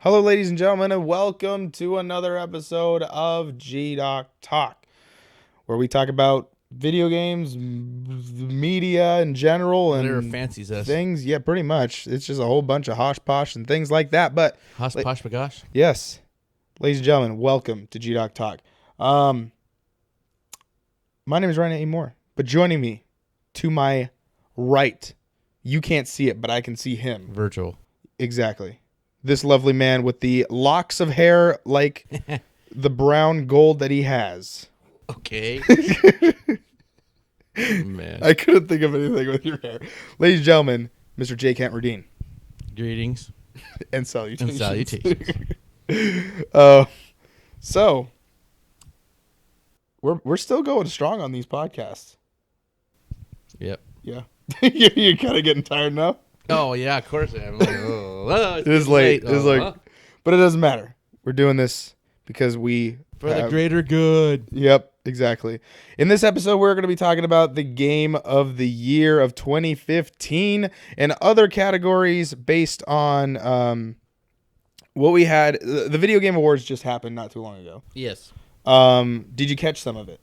Hello, ladies and gentlemen, and welcome to another episode of GDOCtalk, where we talk about video games, media in general, Whatever and fancies us. things. Yeah, pretty much. It's just a whole bunch of hosh posh and things like that. But Hosh posh bagosh. yes, ladies and gentlemen, welcome to GDOCtalk. My name is Ryan A. Moore, but joining me to my right, you can't see it, but I can see him. Virtual. Exactly. This lovely man with the locks of hair like the brown gold that he has. Okay. Man. I couldn't think of anything with your hair. Ladies and gentlemen, Mr. J. Kent Radine. Greetings And salutations. and salutations. So, we're still going strong on these podcasts. Yep. Yeah. You're kind of getting tired now? Oh yeah, of course I am. Like, It is late. It's like, huh? but it doesn't matter. We're doing this because we For the greater good. Yep, exactly. In this episode, we're going to be talking about the game of the year of 2015 and other categories based on what we had. The Video Game Awards just happened not too long ago. Yes. Did you catch some of it?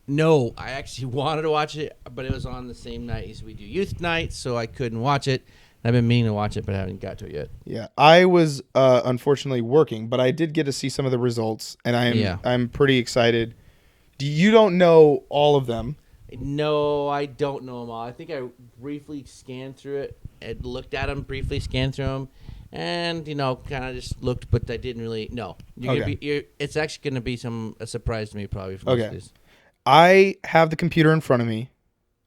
No, I actually wanted to watch it, but it was on the same night as we do youth night, so I couldn't watch it. I've been meaning to watch it, but I haven't got to it yet. Yeah, I was unfortunately working, but I did get to see some of the results, and I'm pretty excited. You don't know all of them. No, I don't know them all. I think I briefly scanned through it and looked at them, briefly scanned through them, and kind of just looked, but I didn't really. No, it's actually going to be a surprise to me probably. For most of this. I have the computer in front of me.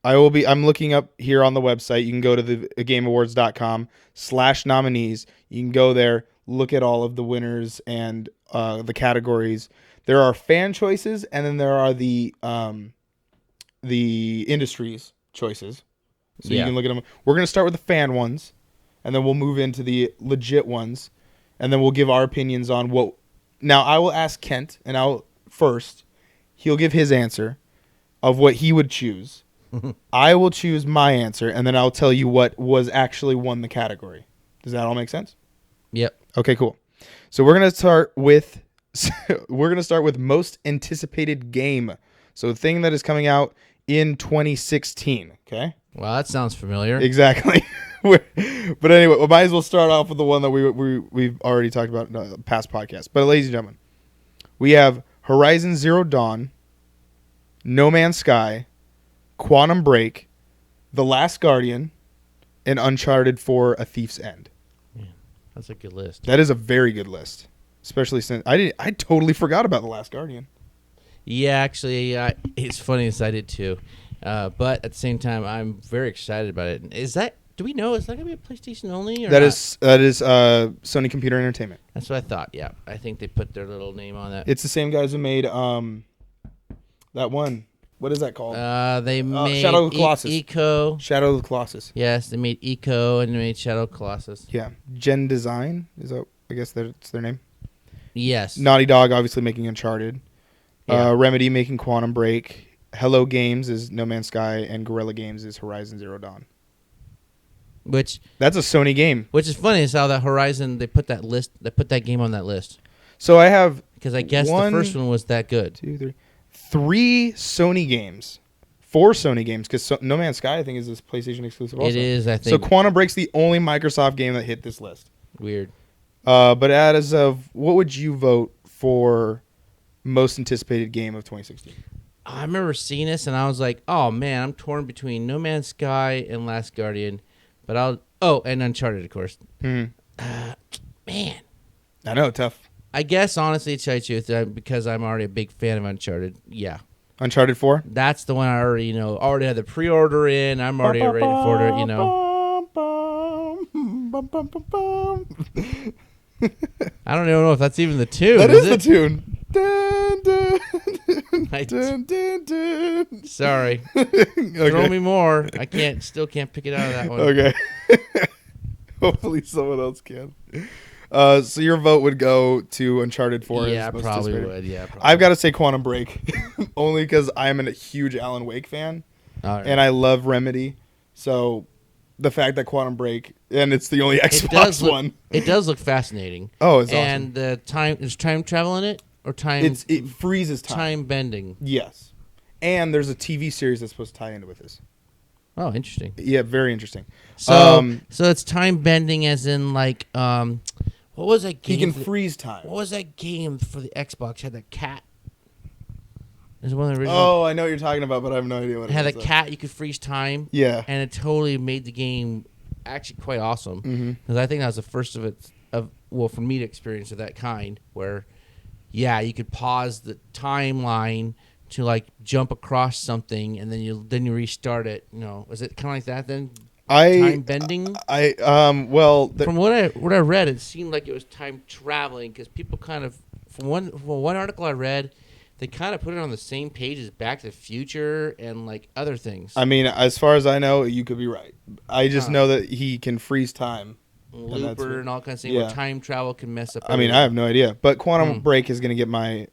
I'm looking up here on the website. You can go to thegameawards.com/nominees. You can go there, look at all of the winners and the categories. There are fan choices, and then there are the industry's choices. So you can look at them. We're going to start with the fan ones, and then we'll move into the legit ones, and then we'll give our opinions on what. Now, I will ask Kent, and he'll give his answer of what he would choose. I will choose my answer, and then I'll tell you what was actually won the category. Does that all make sense? Yep. Okay, cool. So we're gonna start with most anticipated game. So the thing that is coming out in 2016. Okay. Well, that sounds familiar. Exactly. But anyway, we might as well start off with the one that we've already talked about in the past podcast. But ladies and gentlemen, we have Horizon Zero Dawn, No Man's Sky, Quantum Break, The Last Guardian, and Uncharted 4: A Thief's End. Yeah, that's a good list. That is a very good list, especially since I totally forgot about The Last Guardian. Yeah, actually, it's funny as I did too. But at the same time, I'm very excited about it. Do we know, is that going to be a PlayStation only? Or That not? is Sony Computer Entertainment. That's what I thought, yeah. I think they put their little name on that. It's the same guys who made that one. What is that called? They made Shadow of the Colossus. Eco. Shadow of the Colossus. Yes, they made Eco and they made Shadow of the Colossus. Yeah. Gen Design, is that, I guess that's their name. Yes. Naughty Dog obviously making Uncharted. Yeah. Remedy making Quantum Break. Hello Games is No Man's Sky, and Guerrilla Games is Horizon Zero Dawn. That's a Sony game. Which is funny is how that Horizon, they put that game on that list. So I have because I guess the first one was that good. 4 Sony games, because No Man's Sky I think is this PlayStation exclusive. Also. It is, I think. So Quantum Break's the only Microsoft game that hit this list. Weird. But as of, what would you vote for most anticipated game of 2016? I remember seeing this and I was like, oh man, I'm torn between No Man's Sky and Last Guardian. But and Uncharted, of course. Man. I know, tough. I guess, honestly, to tell you the truth, because I'm already a big fan of Uncharted, yeah. Uncharted 4? That's the one I already had the pre-order in. I'm already ready for it, I don't even know if that's even the tune. That is the tune. Dun, dun, dun, dun, dun. Sorry. Okay. Throw me more. I still can't pick it out of that one. Okay. Hopefully someone else can. So your vote would go to Uncharted 4. Yeah, probably would. Yeah, probably. I've got to say Quantum Break, only because I'm a huge Alan Wake fan, All right. and I love Remedy. So the fact that Quantum Break, and it's the only Xbox one. It does look fascinating. Oh, it's and awesome. the time is time travel in it or time? It freezes time. Time bending. Yes, and there's a TV series that's supposed to tie into with this. Oh, interesting. Yeah, very interesting. So it's time bending, as in like what was that game? He can freeze time. What was that game for the Xbox? Had that cat. Is one of the original. Oh, I know what you're talking about, but I have no idea what it is. Had a cat, you could freeze time. Yeah, and it totally made the game actually quite awesome. Because I think that was the first of its for me to experience of that kind, where you could pause the timeline to like jump across something, and then you restart it. Was it kind of like that then? Time bending. From what I read, it seemed like it was time traveling, because people kind of from one article I read, they kind of put it on the same page as Back to the Future and like other things. I mean, as far as I know, you could be right. I just know that he can freeze time. Looper and all kinds of things where time travel can mess up. I mean, I have no idea. But Quantum Break is going to get my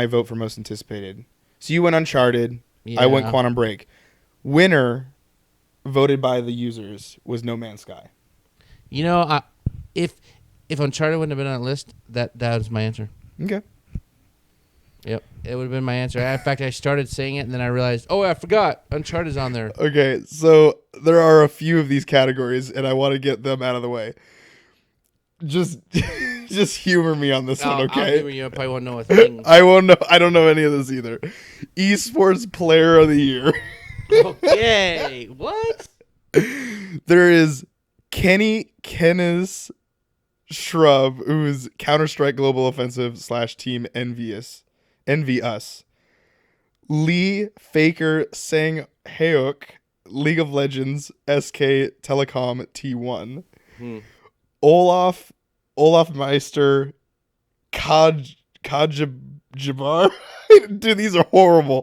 vote for most anticipated. So you went Uncharted. Yeah. I went Quantum Break. Winner, voted by the users, was No Man's Sky. If Uncharted wouldn't have been on the list, that was my answer. Okay. Yep, it would have been my answer. In fact, I started saying it, and then I realized, I forgot. Uncharted's on there. Okay, so there are a few of these categories, and I want to get them out of the way. Just humor me on this one, okay? I'll humor you. I probably won't know a thing. I won't know. I don't know any of this either. Esports Player of the Year. Okay, what? There is Kenneth Shrub, who's Counter-Strike Global Offensive / Team Envy Us. Lee Faker Sang Heok, League of Legends SK Telecom T1. Olaf Meister Kajabar. Dude, these are horrible.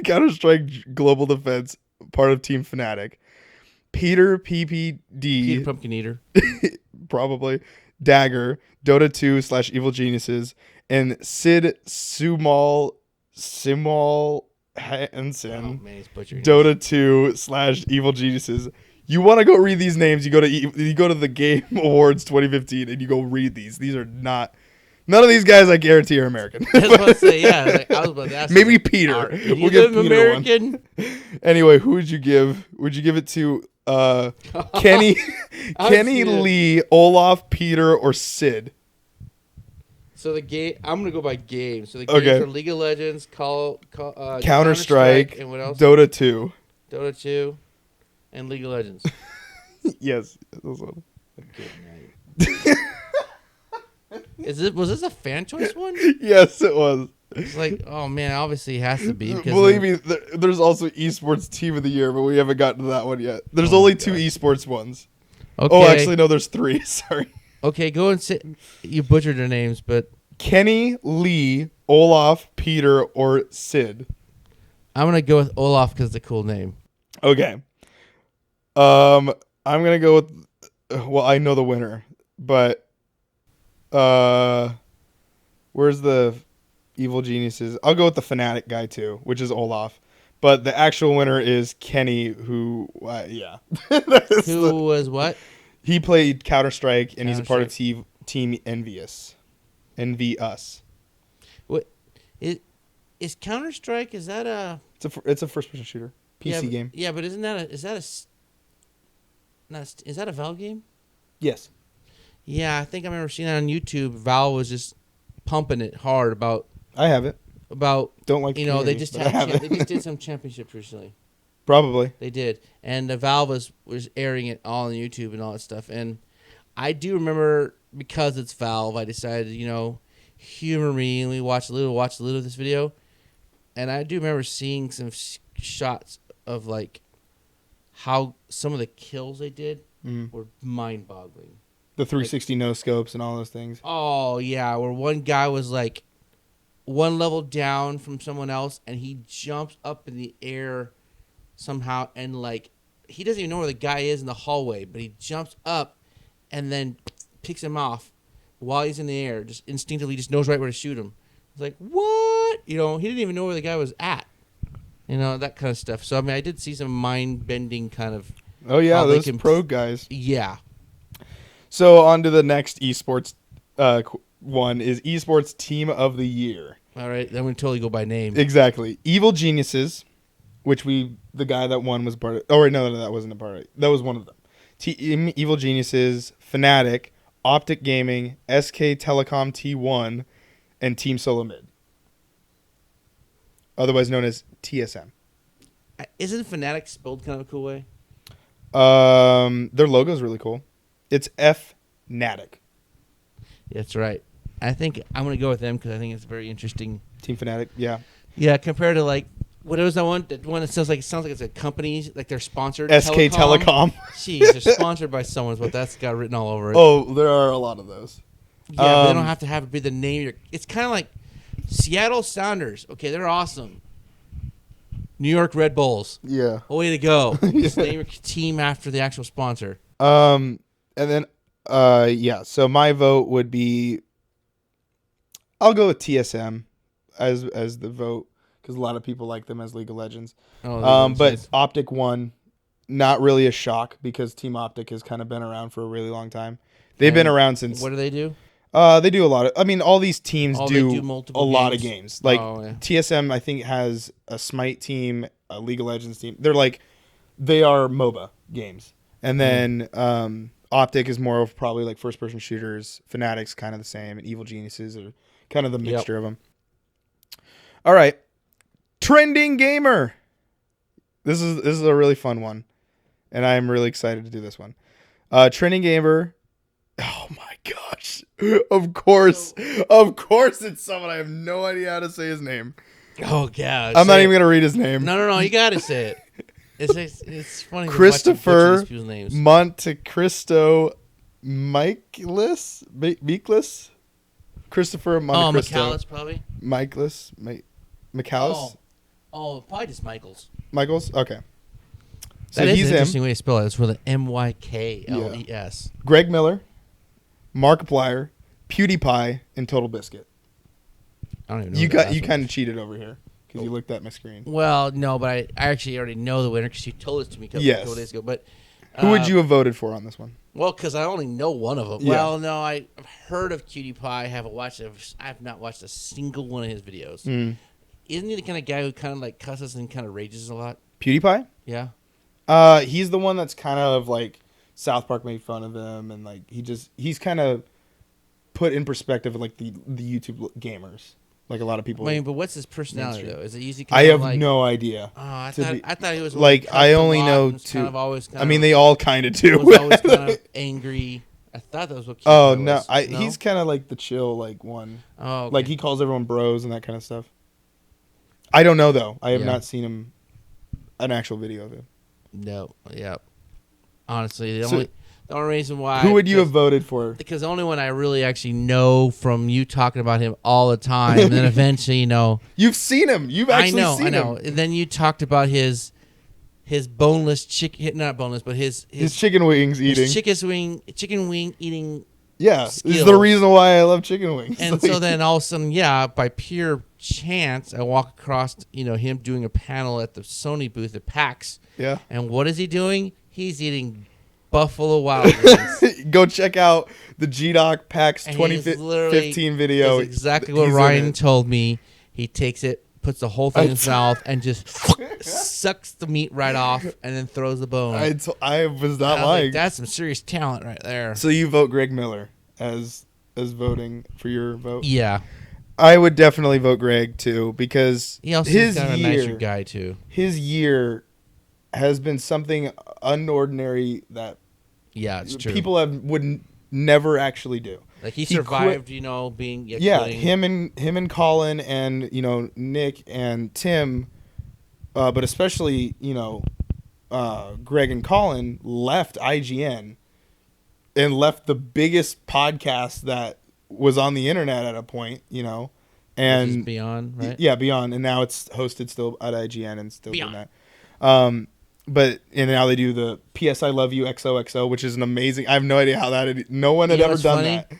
Counter-Strike Global Defense, part of Team Fnatic. Peter PPD. Peter Pumpkin Eater. Probably. Dagger, Dota 2 / Evil Geniuses, and Sid Simol Hansen, Dota 2 / Evil Geniuses. You want to go read these names, you go to the Game Awards 2015 and you go read these. These are not... None of these guys, I guarantee, are American. I was about to say, I was about to ask. Maybe Peter. We'll give Peter American. One. Anyway, who would you give? Would you give it to Kenny Lee, Olaf, Peter, or Sid? So the game, I'm gonna go by game. So the games are League of Legends, Counter-Strike, and what else? Dota 2, and League of Legends. Yes, those ones. Good night. Was this a fan choice one? Yes, it was. It's like, oh man, obviously it has to be. Believe me, there's also Esports Team of the Year, but we haven't gotten to that one yet. There's only 2 esports ones. Okay. Oh, actually, no, there's 3. Sorry. Okay, go and sit. You butchered their names, but Kenny, Lee, Olaf, Peter, or Sid. I'm gonna go with Olaf because it's a cool name. Okay. I'm gonna go with. Well, I know the winner, but where's the Evil Geniuses? I'll go with the Fnatic guy too, which is Olaf. But the actual winner is Kenny, who, who was what? He played Counter-Strike, and he's a part of Team Envy Us. What is Counter-Strike? Is that a? It's a first-person shooter PC game. Yeah, but is that a Valve game? Yes. Yeah, I think I remember seeing that on YouTube. Valve was just pumping it hard about. I have it. Don't like they just they just did some championships recently. Probably they did, and Valve was airing it all on YouTube and all that stuff. And I do remember, because it's Valve, I decided humor me and we watched a little of this video, and I do remember seeing some shots of like how some of the kills they did were mind-boggling. The 360 no scopes and all those things. Oh yeah, where one guy was like one level down from someone else, and he jumps up in the air somehow, and like he doesn't even know where the guy is in the hallway, but he jumps up and then picks him off while he's in the air, just instinctively just knows right where to shoot him. It's like, what? He didn't even know where the guy was at. that kind of stuff. So I mean, I did see some mind-bending kind of. Oh yeah, those pro guys. Yeah. So on to the next esports one is esports team of the year. All right, then we totally go by name. Exactly. Evil Geniuses, which the guy that won was part of. Oh, wait, no, that wasn't a part of it. That was one of them. Team Evil Geniuses, Fnatic, Optic Gaming, SK Telecom T1, and Team Solo Mid. Otherwise known as TSM. Isn't Fnatic spelled kind of a cool way? Their logo's really cool. It's Fnatic. That's right. I think I'm going to go with them because I think it's very interesting. Team Fnatic, yeah. Yeah, compared to like, what was that one? That one that sounds like it's a company, like they're sponsored. SK Telecom. Jeez, they're sponsored by someone, but that's got written all over it. Oh, there are a lot of those. Yeah, but they don't have to have it be the name. It's kind of like Seattle Sounders. Okay, they're awesome. New York Red Bulls. Yeah. Way to go. Just name your team after the actual sponsor. And then, so my vote would be, I'll go with TSM as the vote because a lot of people like them as League of Legends. But nice. Optic won, not really a shock because Team Optic has kind of been around for a really long time. They've been around since. What do they do? They do a lot of. I mean, all these teams do a lot of games. Like TSM, I think has a Smite team, a League of Legends team. They are MOBA games, and then Optic is more of probably like first-person shooters. Fnatic's kind of the same, and Evil Geniuses are kind of the mixture of them. All right, Trending Gamer. This is a really fun one, and I am really excited to do this one. Trending Gamer. Oh my gosh! Of course, it's someone I have no idea how to say his name. Oh gosh! I'm not even gonna read his name. No, you gotta say it. It's funny. Christopher Montecristo Michaelis? Christopher Montecristo. Michaelis, probably. Michaelis? Oh, probably just Michaels. Michaels? Okay. So that is an interesting way to spell it. It's with an Mykles. Yeah. Greg Miller, Markiplier, PewDiePie, and Total Biscuit. I don't even know. You kind of cheated over here. Because you looked at my screen. Well, no, but I actually already know the winner because you told it to me a couple days ago. But who would you have voted for on this one? Well, because I only know one of them. Yeah. Well, no, I've heard of PewDiePie. I have not watched a single one of his videos. Isn't he the kind of guy who kind of like cusses and kind of rages a lot? PewDiePie? Yeah. He's the one that's kind of like South Park made fun of him, and like he's kind of put in perspective like the YouTube gamers. Like a lot of people. I mean, but what's his personality though? Is it easy? I have no idea. Oh, I thought he was like I only know two. Kind of always I mean, they all kind of do. Was always kind of angry. I thought that was what. Oh no, he's kind of like the chill like one. Oh, okay. Like he calls everyone bros and that kind of stuff. I don't know though. I have not seen him an actual video of him. No. Yeah. Honestly, the only reason why. Who would you have voted for? Because the only one I really actually know from you talking about him all the time, and then eventually, you've seen him. You've actually seen him. I know. And then you talked about his boneless chicken, not boneless, but his chicken wings eating. Chicken wing eating. Yeah, this is the reason why I love chicken wings. And so then all of a sudden, by pure chance, I walk across, him doing a panel at the Sony booth at PAX. Yeah. And what is he doing? He's eating Buffalo Wild Wings. Go check out the GDOC PAX 2015 video. That's exactly what Ryan told me. He takes it, puts the whole thing in his mouth, and just sucks the meat right off, and then throws the bone. I was not lying. Like, that's some serious talent right there. So you vote Greg Miller as voting for your vote? Yeah. I would definitely vote Greg too because he also is kind of a nicer guy too. His year has been something unordinary that it's true. People would never actually do. Like he survived, being him and Colin and Nick and Tim, but especially Greg and Colin left IGN and left the biggest podcast that was on the internet at a point, and Beyond, right? Yeah, Beyond, and now it's hosted still at IGN and still doing that. But now they do the PS I Love You XOXO, which is an amazing. I have no idea how no one had ever done that.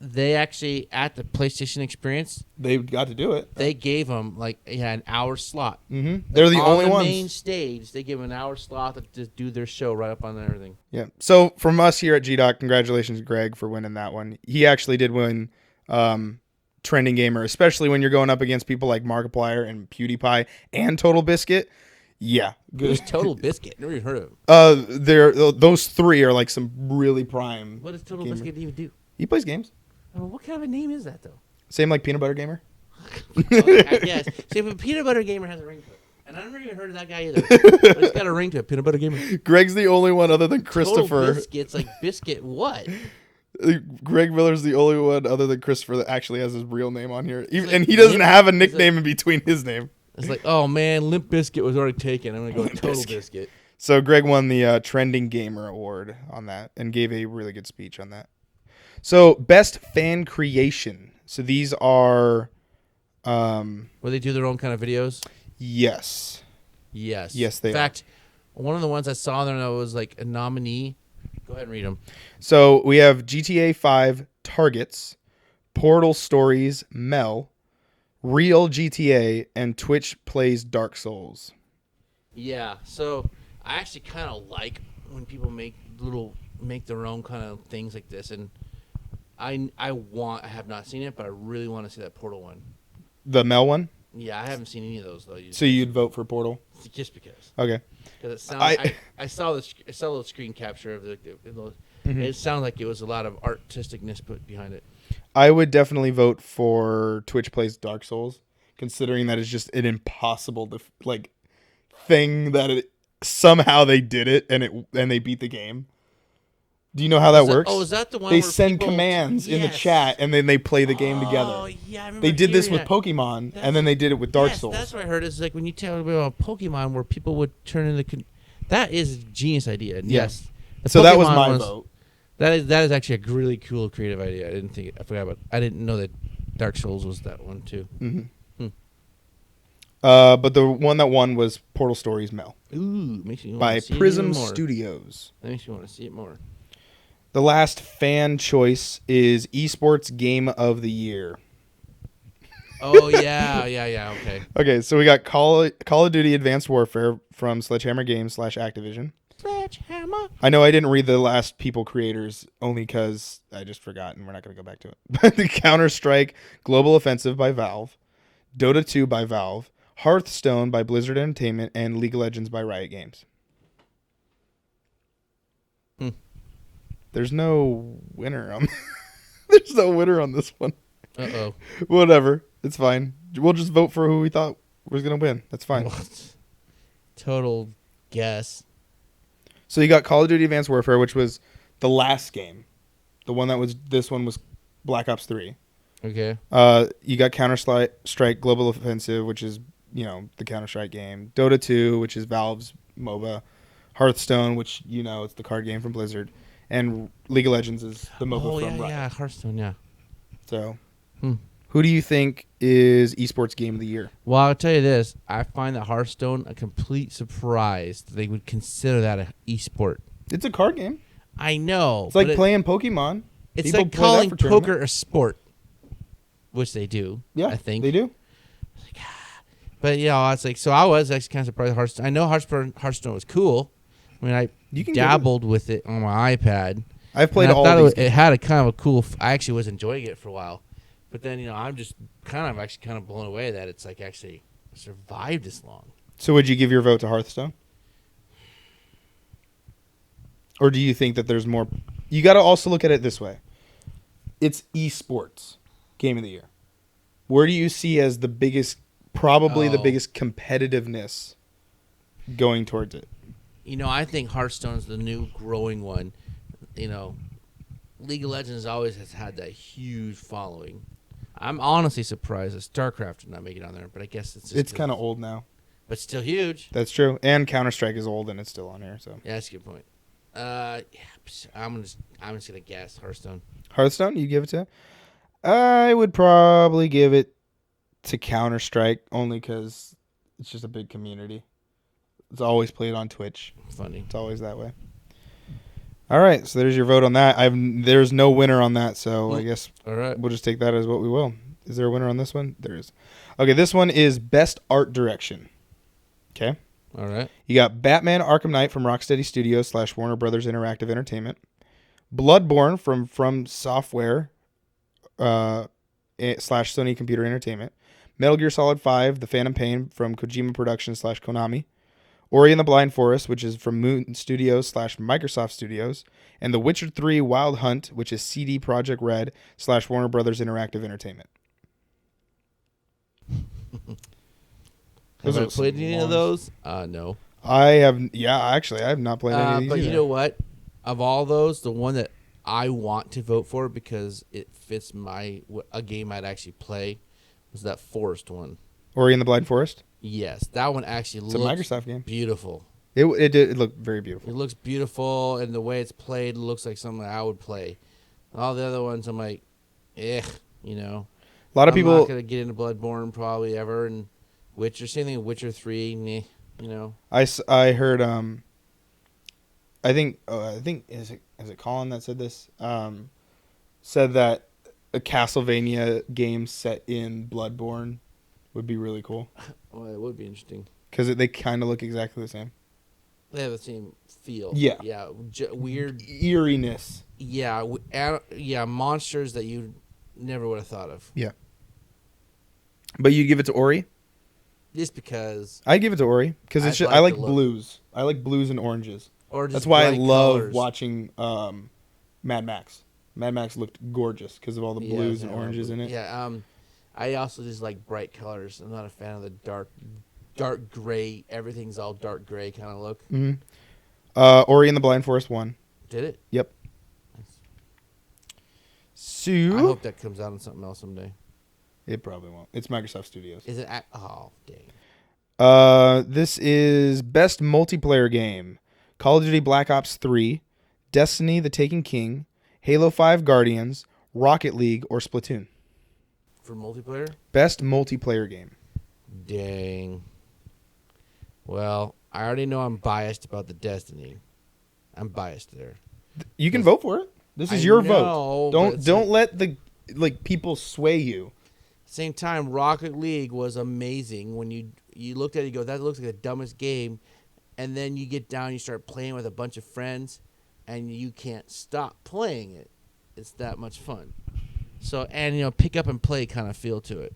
they actually at the PlayStation Experience They got to do it. they gave them like an hour slot. Mm-hmm. They're the on only the ones. main stage. They give them an hour slot to just do their show right up on everything. Yeah. So from us here at GDOC, congratulations, Greg, for winning that one. He actually did win Trending Gamer, especially when you're going up against people like Markiplier and PewDiePie and Total Biscuit. Yeah, good. Who's Total Biscuit? Never even heard of him. Those three are like some really prime. What does Total gamer. Biscuit even do? He plays games. I mean, what kind of a name is that though? Same like Peanut Butter Gamer. Okay, yes. See, but Peanut Butter Gamer has a ring to it. And I never even heard of that guy either. But it's got a ring to it. Peanut Butter Gamer. Greg's the only one other than Christopher. Total Biscuit's like biscuit what? Greg Miller's the only one other than Christopher that actually has his real name on here. Like And he doesn't have a like- nickname in between his name. It's like, oh man, Limp Biscuit was already taken. I'm gonna go with Total Biscuit. So Greg won the Trending Gamer Award on that and gave a really good speech on that. So best fan creation. So these are, Where they do their own kind of videos. yes. Yes. Yes, they In fact, one of the ones I saw there that was like a nominee. Go ahead and read them. So we have GTA 5 Targets, Portal Stories Mel, Real GTA, and Twitch Plays Dark Souls. Yeah. So I actually kind of like when people make their own kind of things like this, and I have not seen it, but I really want to see that Portal one. The Mel one? Yeah, I haven't seen any of those though. So you'd vote for Portal? Just because. Okay. Because it sounds, I saw the screen capture of the it sounds like it was a lot of artisticness put behind it. I would definitely vote for Twitch Plays Dark Souls, considering that it's just an impossible thing that somehow they did it and they beat the game. Do you know how that works? Is that the one they where send people, commands in the yes. chat and then they play the game together. Oh, yeah, I remember They did this with hearing Pokemon and then they did it with Dark Souls. That's what I heard. It's like when you tell me about Pokemon where people would turn into... That is a genius idea. And Yeah. yes. The So that was Pokemon my vote. That is actually a really cool creative idea. I didn't know that Dark Souls was that one too. Mm-hmm. But the one that won was Portal Stories Mel. Ooh, makes me want by to see Prism it more. Studios. That makes me want to see it more. The last fan choice is Esports Game of the Year. Oh yeah, okay. Okay, so we got Call of Duty Advanced Warfare from Sledgehammer Games / Activision. Sledgehammer. I know I didn't read the last people creators only because I just forgot and we're not going to go back to it. But the Counter-Strike Global Offensive by Valve, Dota 2 by Valve, Hearthstone by Blizzard Entertainment, and League of Legends by Riot Games. There's no winner on There's no winner on this one. Uh-oh. Whatever. It's fine. We'll just vote for who we thought was going to win. That's fine. What? Total guess. So you got Call of Duty Advanced Warfare, which was the last game. The one that was... This one was Black Ops 3. Okay. You got Counter-Strike Global Offensive, which is, the Counter-Strike game. Dota 2, which is Valve's MOBA. Hearthstone, which, it's the card game from Blizzard. And League of Legends is the MOBA from Riot. Yeah, Hearthstone, yeah. So, who do you think is Esports Game of the Year? Well, I'll tell you this. I find that Hearthstone a complete surprise that they would consider that an esport. It's a card game. I know. It's like playing Pokemon. It's People like play that calling for tournament. poker a sport, which they do. Yeah, I think they do. But it's like, so I was actually kind of surprised. Hearthstone. I know Hearthstone was cool. I mean, I dabbled with it on my iPad. I've played all thought these it had a kind of a cool. I actually was enjoying it for a while, but then I'm just kind of blown away that it's like actually survived this long. So would you give your vote to Hearthstone? Or do you think that there's more? You got to also look at it this way. It's esports Game of the Year. Where do you see as the biggest, probably the biggest competitiveness going towards it? I think Hearthstone's the new growing one. League of Legends always has had that huge following. I'm honestly surprised that StarCraft did not make it on there, but I guess it's kind of old now. But still huge. That's true. And Counter-Strike is old and it's still on here. So Yeah, that's a good point. I'm just gonna guess Hearthstone. Hearthstone, you give it to? I would probably give it to Counter-Strike only because it's just a big community. It's always played on Twitch. Funny. It's always that way. All right, so there's your vote on that. There's no winner on that, so I guess All right. we'll just take that as what we will. Is there a winner on this one? There is. Okay, this one is best art direction. Okay. All right. You got Batman: Arkham Knight from Rocksteady Studios / Warner Brothers Interactive Entertainment, Bloodborne from Software / Sony Computer Entertainment, Metal Gear Solid 5: The Phantom Pain from Kojima Productions / Konami, Ori and the Blind Forest, which is from Moon Studios / Microsoft Studios, and The Witcher 3: Wild Hunt, which is CD Projekt Red / Warner Brothers Interactive Entertainment. Have I played any of those? No. I have. Yeah, actually, I have not played any of these. But either. you know what? Of all those, the one that I want to vote for because it fits a game I'd actually play was that Forest one. Ori and the Blind Forest. Yes, that one actually It's a looks Microsoft game. beautiful. It looked very beautiful. It looks beautiful, and the way it's played looks like something I would play. All the other ones, I'm like, A lot of people I'm not gonna get into Bloodborne probably ever, and Witcher, same thing with Witcher 3, I heard I think is it Colin that said this? Said that a Castlevania game set in Bloodborne would be really cool. Well, it would be interesting. Because they kind of look exactly the same. They have the same feel. Yeah. Yeah. Weird eeriness. Yeah. Monsters that you never would have thought of. Yeah. But you give it to Ori? Just because. I give it to Ori because it's I like blues. I like blues and oranges. Or just that's why I love colors. watching Mad Max. Mad Max looked gorgeous because of all the blues and oranges in it. Yeah. I also just like bright colors. I'm not a fan of the dark gray. Everything's all dark gray kind of look. Mm-hmm. Ori and the Blind Forest won. Did it? Yep. Nice. So I hope that comes out on something else someday. It probably won't. It's Microsoft Studios. Is it? Oh, dang. This is best multiplayer game: Call of Duty Black Ops 3, Destiny: The Taken King, Halo 5 Guardians, Rocket League, or Splatoon. For multiplayer? Best multiplayer game. Dang. Well, I already know I'm biased about the Destiny. I'm biased there. You can vote for it. This is your vote. Don't let the people sway you. Same time, Rocket League was amazing. When you looked at it, you go, that looks like the dumbest game. And then you get down, you start playing with a bunch of friends, and you can't stop playing it. It's that much fun. So, and, pick up and play kind of feel to it,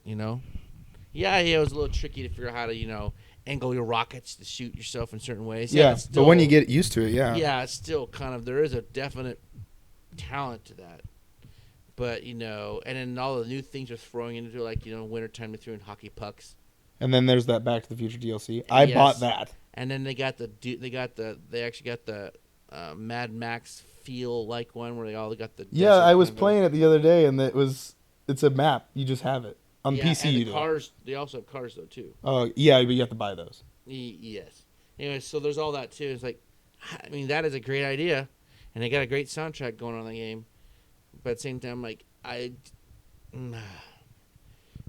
Yeah, it was a little tricky to figure out how to, angle your rockets to shoot yourself in certain ways. Yeah, but when you get used to it, yeah. Yeah, it's still kind of, there is a definite talent to that. But, and then all the new things are throwing into wintertime they threw in hockey pucks. And then there's that Back to the Future DLC. I bought that. And then they actually got the Mad Max feel like one where they all got the. Yeah, I was playing it the other day, and it's a map. You just have it on PC. And you the cars. They also have cars though too. Oh yeah, but you have to buy those. Yes. Anyway, so there's all that too. It's like, I mean, that is a great idea, and they got a great soundtrack going on in the game. But at the same time, like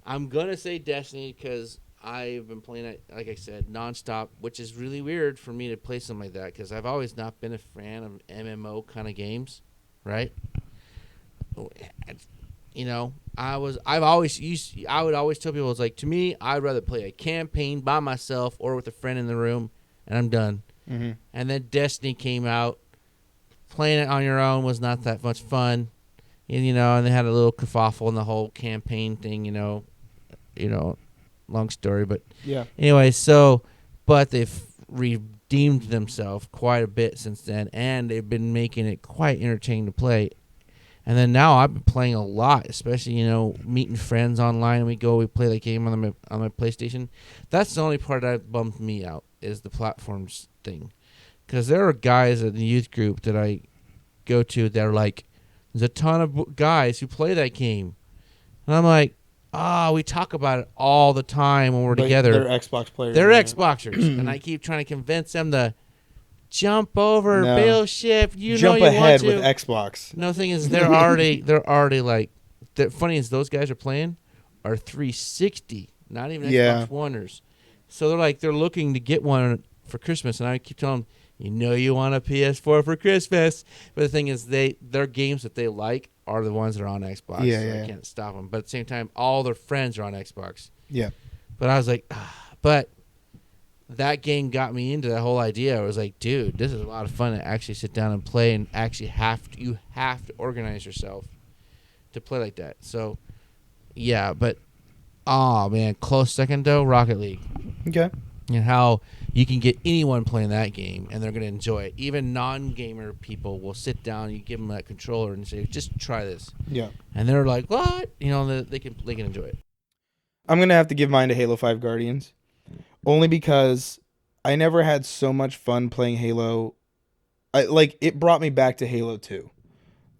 I'm gonna say Destiny because I've been playing it, like I said, nonstop, which is really weird for me to play something like that because I've always not been a fan of MMO kind of games, right? I would always tell people, it's like, to me, I'd rather play a campaign by myself or with a friend in the room, and I'm done. Mm-hmm. And then Destiny came out. Playing it on your own was not that much fun, and they had a little kerfuffle in the whole campaign thing, long story, but yeah. Anyway, but they've redeemed themselves quite a bit since then, and they've been making it quite entertaining to play. And then now I've been playing a lot, especially meeting friends online. We play the game on my PlayStation. That's the only part that bummed me out is the platforms thing, because there are guys in the youth group that I go to that are like, there's a ton of guys who play that game, and I'm like, we talk about it all the time when we're together. They're Xbox players. They're Xboxers, and I keep trying to convince them to jump over, bail ship. Jump ahead with Xbox. No, thing is, they're already like. The funny is, those guys are playing are 360, not even Xbox Oneers. So they're looking to get one for Christmas, and I keep telling them, You know you want a PS4 for Christmas. But the thing is, their games that they like are the ones that are on Xbox. Yeah, so yeah. I can't stop them. But at the same time, all their friends are on Xbox. Yeah. But I was like, but that game got me into that whole idea. I was like, dude, this is a lot of fun to actually sit down and play, and actually you have to organize yourself to play like that. So, yeah, but oh man, close second though, Rocket League. Okay. And how you can get anyone playing that game and they're going to enjoy it. Even non-gamer people will sit down, you give them that controller and say, just try this. Yeah. And they're like, what? You know, they can enjoy it. I'm going to have to give mine to Halo 5 Guardians. Only because I never had so much fun playing Halo. It brought me back to Halo 2.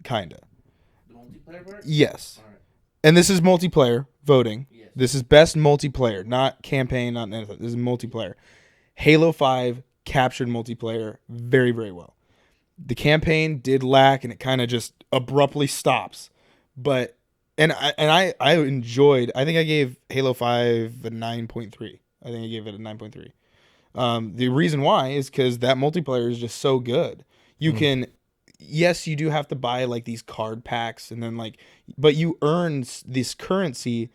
Kinda. The multiplayer part? Yes. All right. And this is multiplayer voting. Yes. This is best multiplayer, not campaign, not anything. This is multiplayer. Halo 5 captured multiplayer very, very well. The campaign did lack, and it kind of just abruptly stops. But I enjoyed. I think I gave Halo 5 a 9.3. I think I gave it a 9.3. The reason why is because that multiplayer is just so good. You can, yes, you do have to buy like these card packs, and then but you earn this currency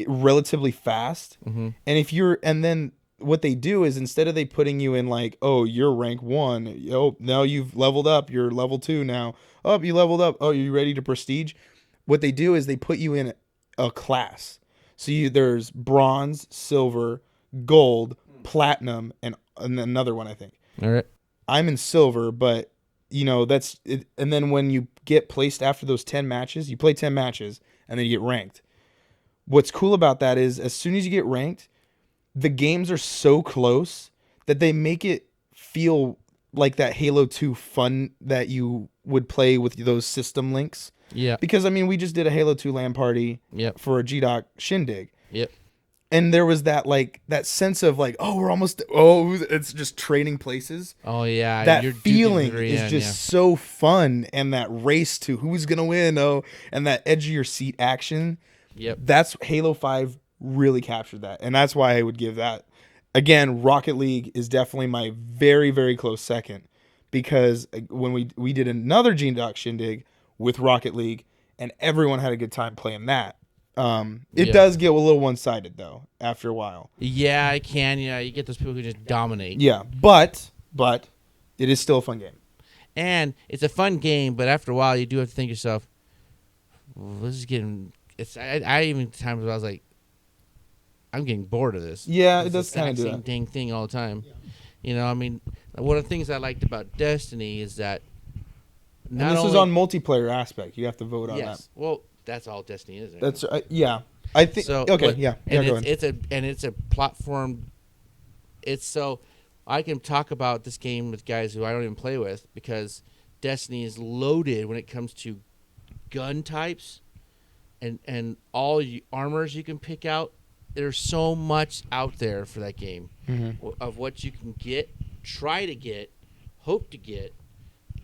relatively fast. And then what they do is, instead of they putting you in like, oh, you're rank 1, oh, now you've leveled up, you're level 2 now, oh, you leveled up, oh, you ready to prestige. What they do is they put you in a class. So there's bronze, silver, gold, platinum, and another one, I think. All right. I'm in silver, but that's it. And then when you get placed after those 10 matches, you play 10 matches and then you get ranked. What's cool about that is, as soon as you get ranked, the games are so close that they make it feel like that Halo 2 fun that you would play with those system links. Yeah. Because, I mean, we just did a Halo 2 LAN party for a GDOC shindig. Yep. And there was that sense of it's just trading places. Oh, yeah. That feeling is just so fun. And that race to who's going to win. Oh, and that edge of your seat action. Yep. That's Halo 5 really captured that. And that's why I would give that. Again, Rocket League is definitely my very, very close second. Because when we did another GDOC shindig with Rocket League, and everyone had a good time playing that. It does get a little one-sided, though, after a while. Yeah, I can. Yeah, you get those people who just dominate. Yeah, but it is still a fun game. And it's a fun game, but after a while, you do have to think to yourself, this is getting... I even times I was like, I'm getting bored of this. Yeah, it does kind of do that. Same dang thing all the time. Yeah. I mean, one of the things I liked about Destiny is that... This is on multiplayer aspect. You have to vote on that. Well, that's all Destiny is. That's I think so. Okay, go ahead. It's a platform. It's so I can talk about this game with guys who I don't even play with, because Destiny is loaded when it comes to gun types and all armors you can pick out. There's so much out there for that game of what you can get, try to get, hope to get,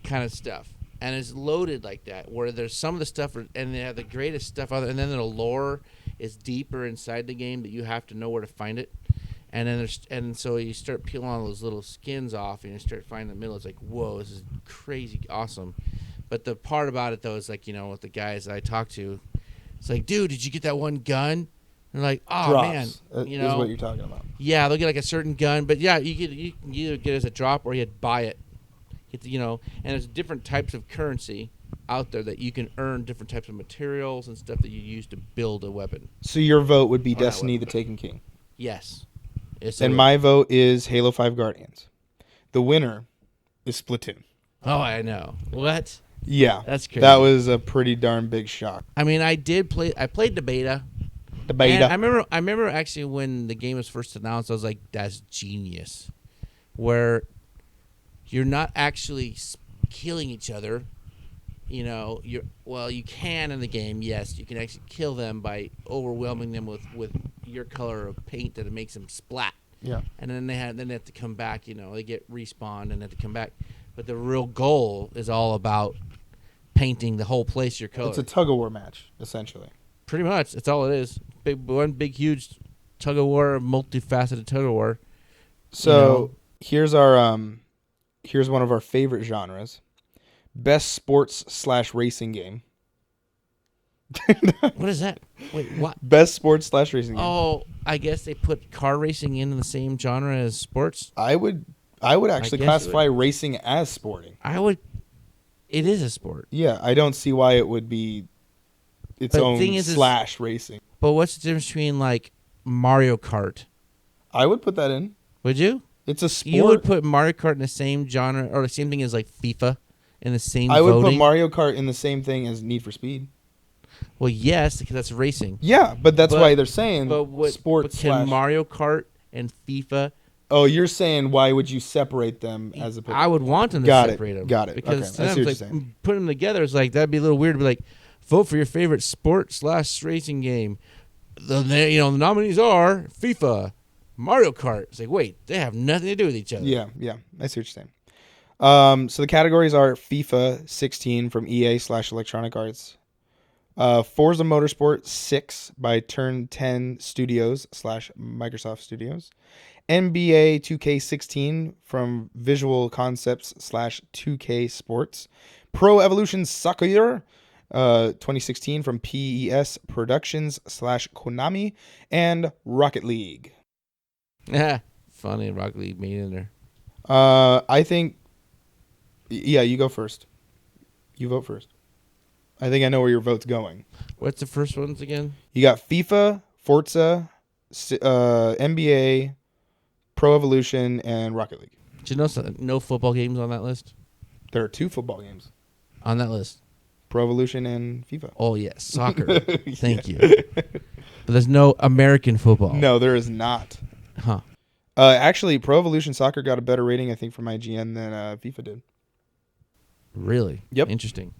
kind of stuff. And it's loaded like that, where there's some of the stuff, and they have the greatest stuff out there, and then the lore is deeper inside the game that you have to know where to find it. And then so you start peeling all those little skins off, and you start finding the middle. It's like, whoa, this is crazy awesome. But the part about it, though, is like, with the guys I talk to, it's like, dude, did you get that one gun? They're like, oh, drops. man. Is what you're talking about. Yeah, they'll get like a certain gun, but yeah, you can either get it as a drop or you buy it. And there's different types of currency out there that you can earn different types of materials and stuff that you use to build a weapon. So your vote would be Destiny: The Taken King. Yes. And my vote is Halo 5 Guardians. The winner is Splatoon. Oh, I know. What? Yeah. That's crazy. That was a pretty darn big shock. I mean, I played the beta. The beta. And I remember actually when the game was first announced, I was like, that's genius. Where you're not actually killing each other. You can in the game, yes. You can actually kill them by overwhelming them with your color of paint that it makes them splat. Yeah. And then they have to come back, they get respawned and have to come back. But the real goal is all about painting the whole place your color. It's a tug-of-war match, essentially. Pretty much. That's all it is. One big, huge tug-of-war, multifaceted tug-of-war. So here's our Here's one of our favorite genres. Best sports/racing game. What is that? Wait, what? Best sports/racing game. Oh, I guess they put car racing in the same genre as sports. I would actually classify racing as sporting. It is a sport. Yeah, I don't see why it would be its own /racing. But what's the difference between like Mario Kart? I would put that in. Would you? It's a sport. You would put Mario Kart in the same genre or the same thing as like FIFA in the same I would voting? put Mario Kart in the same thing as Need for Speed. Well, yes, because that's racing. Yeah, but that's why they're saying sports. But can Mario Kart and FIFA? Oh, you're saying why would you separate them as a? I would want them to separate them. Got it. Because okay. I see what you're like saying. putting them together is like that'd be a little weird to be like vote for your favorite sport/racing game. The nominees are FIFA, Mario Kart. It's like wait, they have nothing to do with each other. Yeah. I see what you're saying. So the categories are FIFA 16 from EA/Electronic Arts, Forza Motorsport 6 by Turn 10 Studios/Microsoft Studios, NBA 2K16 from Visual Concepts/2K Sports, Pro Evolution Soccer 2016 from PES Productions/Konami, and Rocket League. Funny, Rocket League made in there. I think. Yeah, you go first. You vote first. I think I know where your vote's going. What's the first ones again? You got FIFA, Forza, NBA, Pro Evolution, and Rocket League. Did you know no football games on that list? There are 2 football games. On that list? Pro Evolution and FIFA. Oh, yes. Soccer. Thank you. But there's no American football. No, there is not. Huh. Actually, Pro Evolution Soccer got a better rating, I think, from IGN than FIFA did. Really? Yep. Interesting.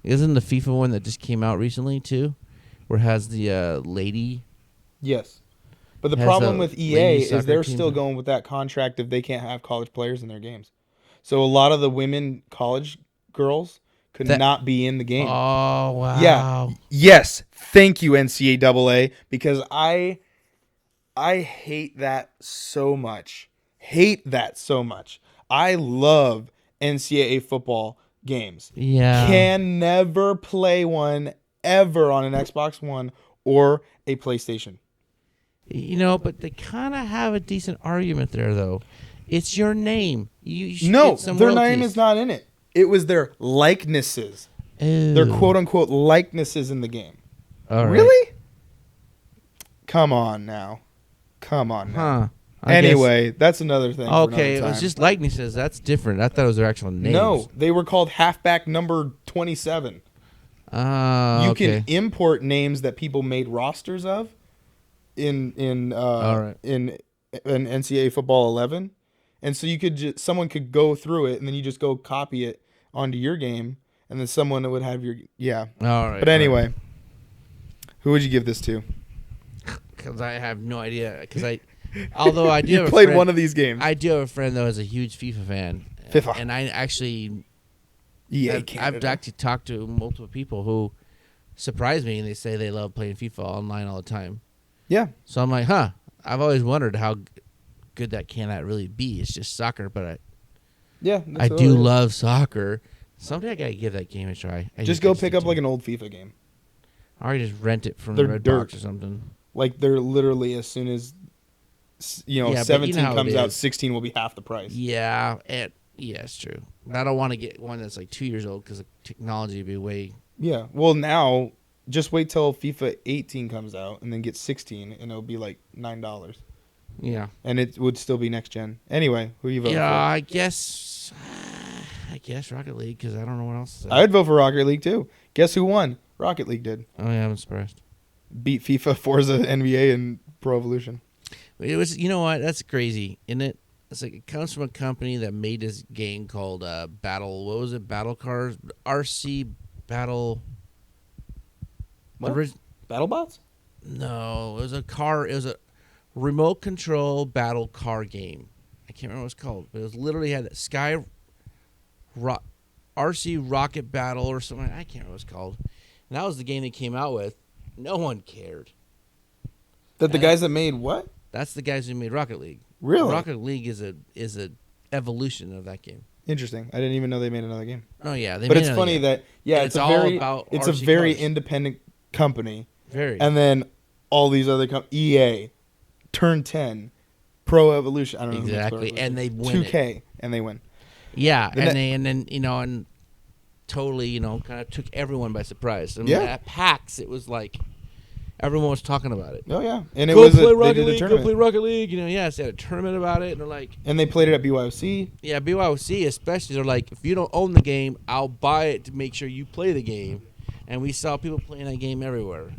Isn't the FIFA one that just came out recently, too? Where it has the lady? Yes. But the problem with EA is they're still going with that contract if they can't have college players in their games. So a lot of the women college girls could not be in the game. Oh, wow. Yeah. Yes. Thank you, NCAA, because I hate that so much. I love NCAA football games. Yeah. Can never play one ever on an Xbox One or a PlayStation. But they kind of have a decent argument there, though. It's your name. You should no, get some their royalties. name is not in it. It was their likenesses. Ew. Their quote-unquote likenesses in the game. All right. Really? Come on now. Huh. Anyway, that's another thing. Okay, it was just likenesses. That's different. I thought it was their actual names. No, they were called halfback number 27. You can import names that people made rosters of in NCAA Football 11, and so you could someone could go through it, and then you just go copy it onto your game, and then someone would have your All right. But anyway, who would you give this to? Because I have no idea. Although I do you have played a friend, one of these games. I do have a friend, though, who's a huge FIFA fan. FIFA. And I actually... I've actually talked to multiple people who surprise me, and they say they love playing FIFA online all the time. Yeah. So I'm like, I've always wondered how good that really be. It's just soccer, but I do love soccer. Someday I got to give that game a try. Just go pick up like an old FIFA game. Or just rent it from the Red Box or something. Like they're literally as soon as 17 comes out, 16 will be half the price. Yeah, it's true. I don't want to get one that's like 2 years old because the technology would be way. Yeah, well now just wait till FIFA 18 comes out and then get 16 and it'll be like $9. Yeah, and it would still be next gen. Anyway, who you vote for? I guess Rocket League because I don't know what else to say. I'd vote for Rocket League too. Guess who won? Rocket League did. Oh yeah, I'm surprised. Beat FIFA, Forza, NBA, and Pro Evolution. It was, you know what? That's crazy, isn't it? It's like it comes from a company that made this game called Battle. What was it? Battle Cars, RC Battle. What? BattleBots? No, it was a car. It was a remote control battle car game. I can't remember what it was called, but it was literally had RC Rocket Battle or something. I can't remember what it was called. And that was the game they came out with. No one cared. The guys that made what? That's the guys who made Rocket League. Really? Rocket League is a evolution of that game. Interesting. I didn't even know they made another game. Oh yeah, But it's funny that it's a all very about it's a RC very cars. independent company. Very. And then all these other EA, Turn 10, Pro Evolution. I don't know who makes Pro Exactly, Evolution. and they win 2K, and they win. Yeah, and then and totally kind of took everyone by surprise. And at PAX, it was like everyone was talking about it. Oh yeah, and it go was play they Rocket did a League. Go tournament. play Rocket League. Yes, they had a tournament about it, and they're like, And they played it at BYOC. yeah, BYOC especially. They're like, if you don't own the game, I'll buy it to make sure you play the game. And we saw people playing that game everywhere.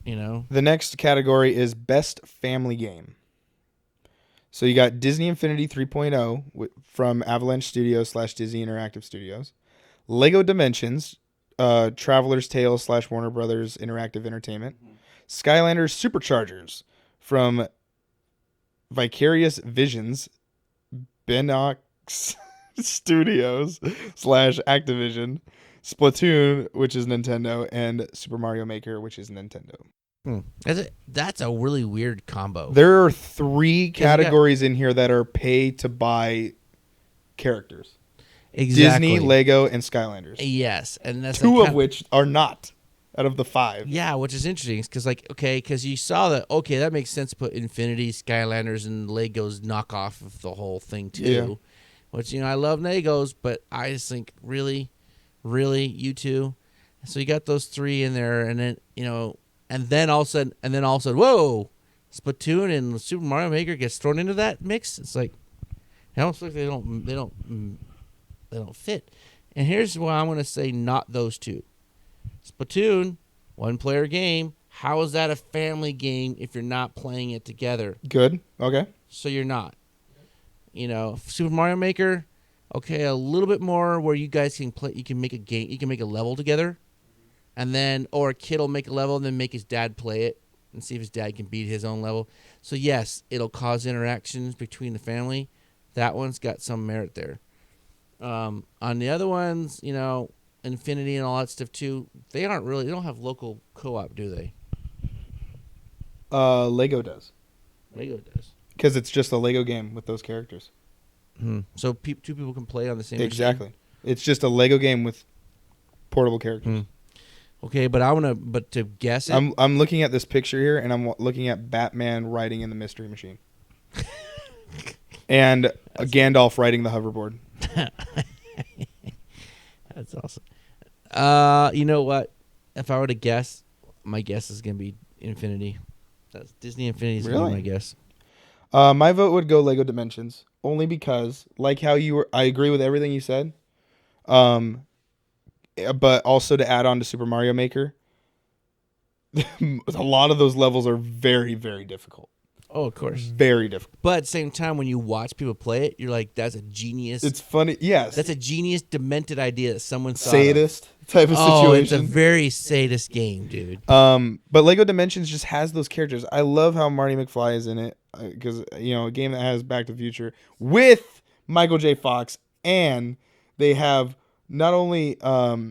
The next category is Best Family Game. So you got Disney Infinity 3.0 from Avalanche Studios / Disney Interactive Studios, Lego Dimensions, Traveler's Tale / Warner Brothers Interactive Entertainment, Skylanders Superchargers from Vicarious Visions, Benox Studios / Activision, Splatoon, which is Nintendo, and Super Mario Maker, which is Nintendo. That's a really weird combo. There are 3 categories in here that are pay to buy characters. Exactly. Disney, Lego, and Skylanders. Yes, and that's 2 of which are not out of the 5. Yeah, which is interesting because you saw that. Okay, that makes sense to put Infinity, Skylanders, and Legos knockoff of the whole thing too. Yeah. Which I love Legos, but I just think really, you two. So you got those 3 in there, and then and then all of a sudden, whoa, Splatoon and Super Mario Maker gets thrown into that mix. It's like it almost like they don't fit. And here's why I'm going to say not those 2. Splatoon, 1-player game. How is that a family game if you're not playing it together? Good. Okay. So you're not. Super Mario Maker, okay, a little bit more where you guys can play. You can make a game. You can make a level together, and then or a kid will make a level and then make his dad play it and see if his dad can beat his own level. So yes, it'll cause interactions between the family. That one's got some merit there. On the other ones, Infinity and all that stuff too, they don't have local co-op, do they? Lego does. Lego does. Because it's just a Lego game with those characters. So 2 people can play on the same Exactly. machine? It's just a Lego game with portable characters. Okay, but to guess it, I'm looking at this picture here, and I'm looking at Batman riding in the Mystery Machine. And Gandalf riding the hoverboard. That's awesome. You know what? If I were to guess, my guess is going to be Infinity. That's Disney Infinity is going to be my guess. My vote would go Lego Dimensions, only because, like how I agree with everything you said. But also to add on to Super Mario Maker, a lot of those levels are very, very difficult. Oh, of course. Very difficult. But at the same time, when you watch people play it, you're like, that's a genius. It's funny. Yes. That's a genius, demented idea that someone thought sadist type of situation. Oh, it's a situation. very sadist game, dude. But Lego Dimensions just has those characters. I love how Marty McFly is in it because, a game that has Back to the Future with Michael J. Fox, and they have not only, let's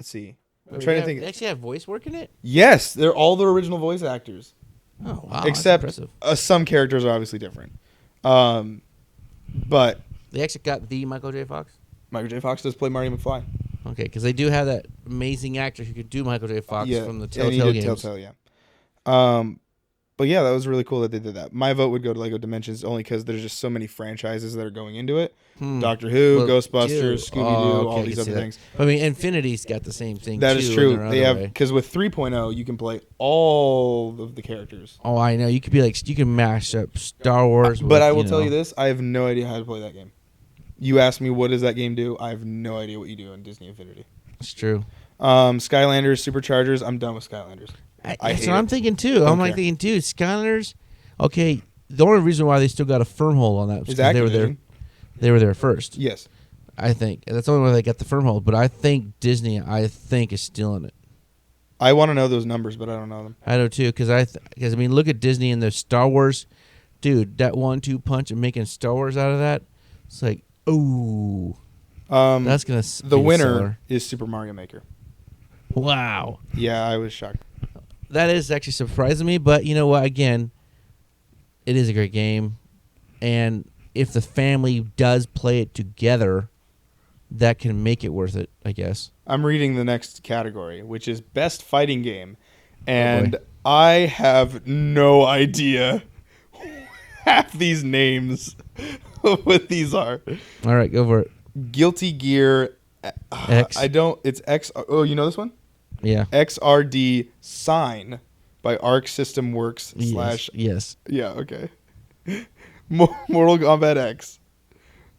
see. I'm trying to think. They actually have voice work in it? Yes, they're all the original voice actors. Oh, wow. Except some characters are obviously different. But they actually got the Michael J. Fox? Michael J. Fox does play Marty McFly. Okay, because they do have that amazing actor who could do Michael J. Fox from the Telltale games. Telltale, yeah. But yeah, that was really cool that they did that. My vote would go to Lego Dimensions only because there's just so many franchises that are going into it. Doctor Who, Ghostbusters, Scooby-Doo, all these other things. I mean, Infinity's got the same thing. That too, is true. They have way. Because with 3.0, you can play all of the characters. Oh, I know. You could be like, you can mash up Star Wars. But I will tell you this: I have no idea how to play that game. You ask me what does that game do? I have no idea what you do in Disney Infinity. It's true. Skylanders, Superchargers. I'm done with Skylanders. That's what I'm thinking too. I'm like thinking too. Skylanders. Okay, the only reason why they still got a firm hold on that was because they were there first. Yes, I think that's the only way they got the firm hold. But I think Disney, is stealing it. I want to know those numbers, but I don't know them. I know too, because I mean, look at Disney and their Star Wars, dude. That 1-2 punch and making Star Wars out of that. It's like, ooh, that's gonna. The winner is Super Mario Maker. Wow. Yeah, I was shocked. That is actually surprising me, but you know what? Again, it is a great game, and if the family does play it together, that can make it worth it, I guess. I'm reading the next category, which is best fighting game, and I have no idea half these names what these are. All right, go for it. Guilty Gear X. It's X. Oh, you know this one? Yeah. XRD Sign by Arc System Works Yes. / Yes. Yeah, okay. Mortal Kombat X.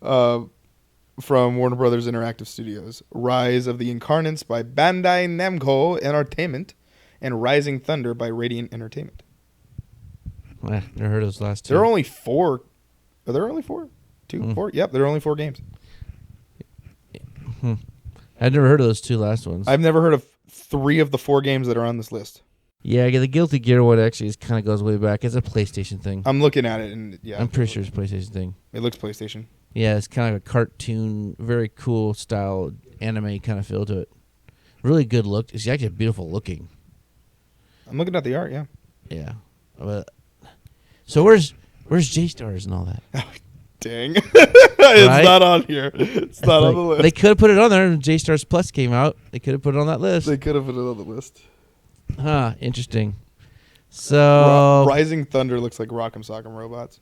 From Warner Brothers Interactive Studios. Rise of the Incarnates by Bandai Namco Entertainment. And Rising Thunder by Radiant Entertainment. Never heard of those last two. There are only 4. Are there only 4? 2, 4? Yep, there are only 4 games. I've never heard of those 2 last ones. I've never heard of 3 of the 4 games that are on this list. Yeah, the Guilty Gear one actually kind of goes way back. It's a PlayStation thing. I'm looking at it, and yeah. I'm pretty sure it's a PlayStation thing. It looks PlayStation. Yeah, it's kind of like a cartoon, very cool style anime kind of feel to it. Really good look. It's actually beautiful looking. I'm looking at the art, yeah. Yeah. So where's J-Stars and all that? Dang. It's Right? not on here. It's not on the list. They could have put it on there when J-Stars Plus came out. They could have put it on that list. They could have put it on the list. Huh, interesting. So Rising Thunder looks like Rock'em Sock'em Robots.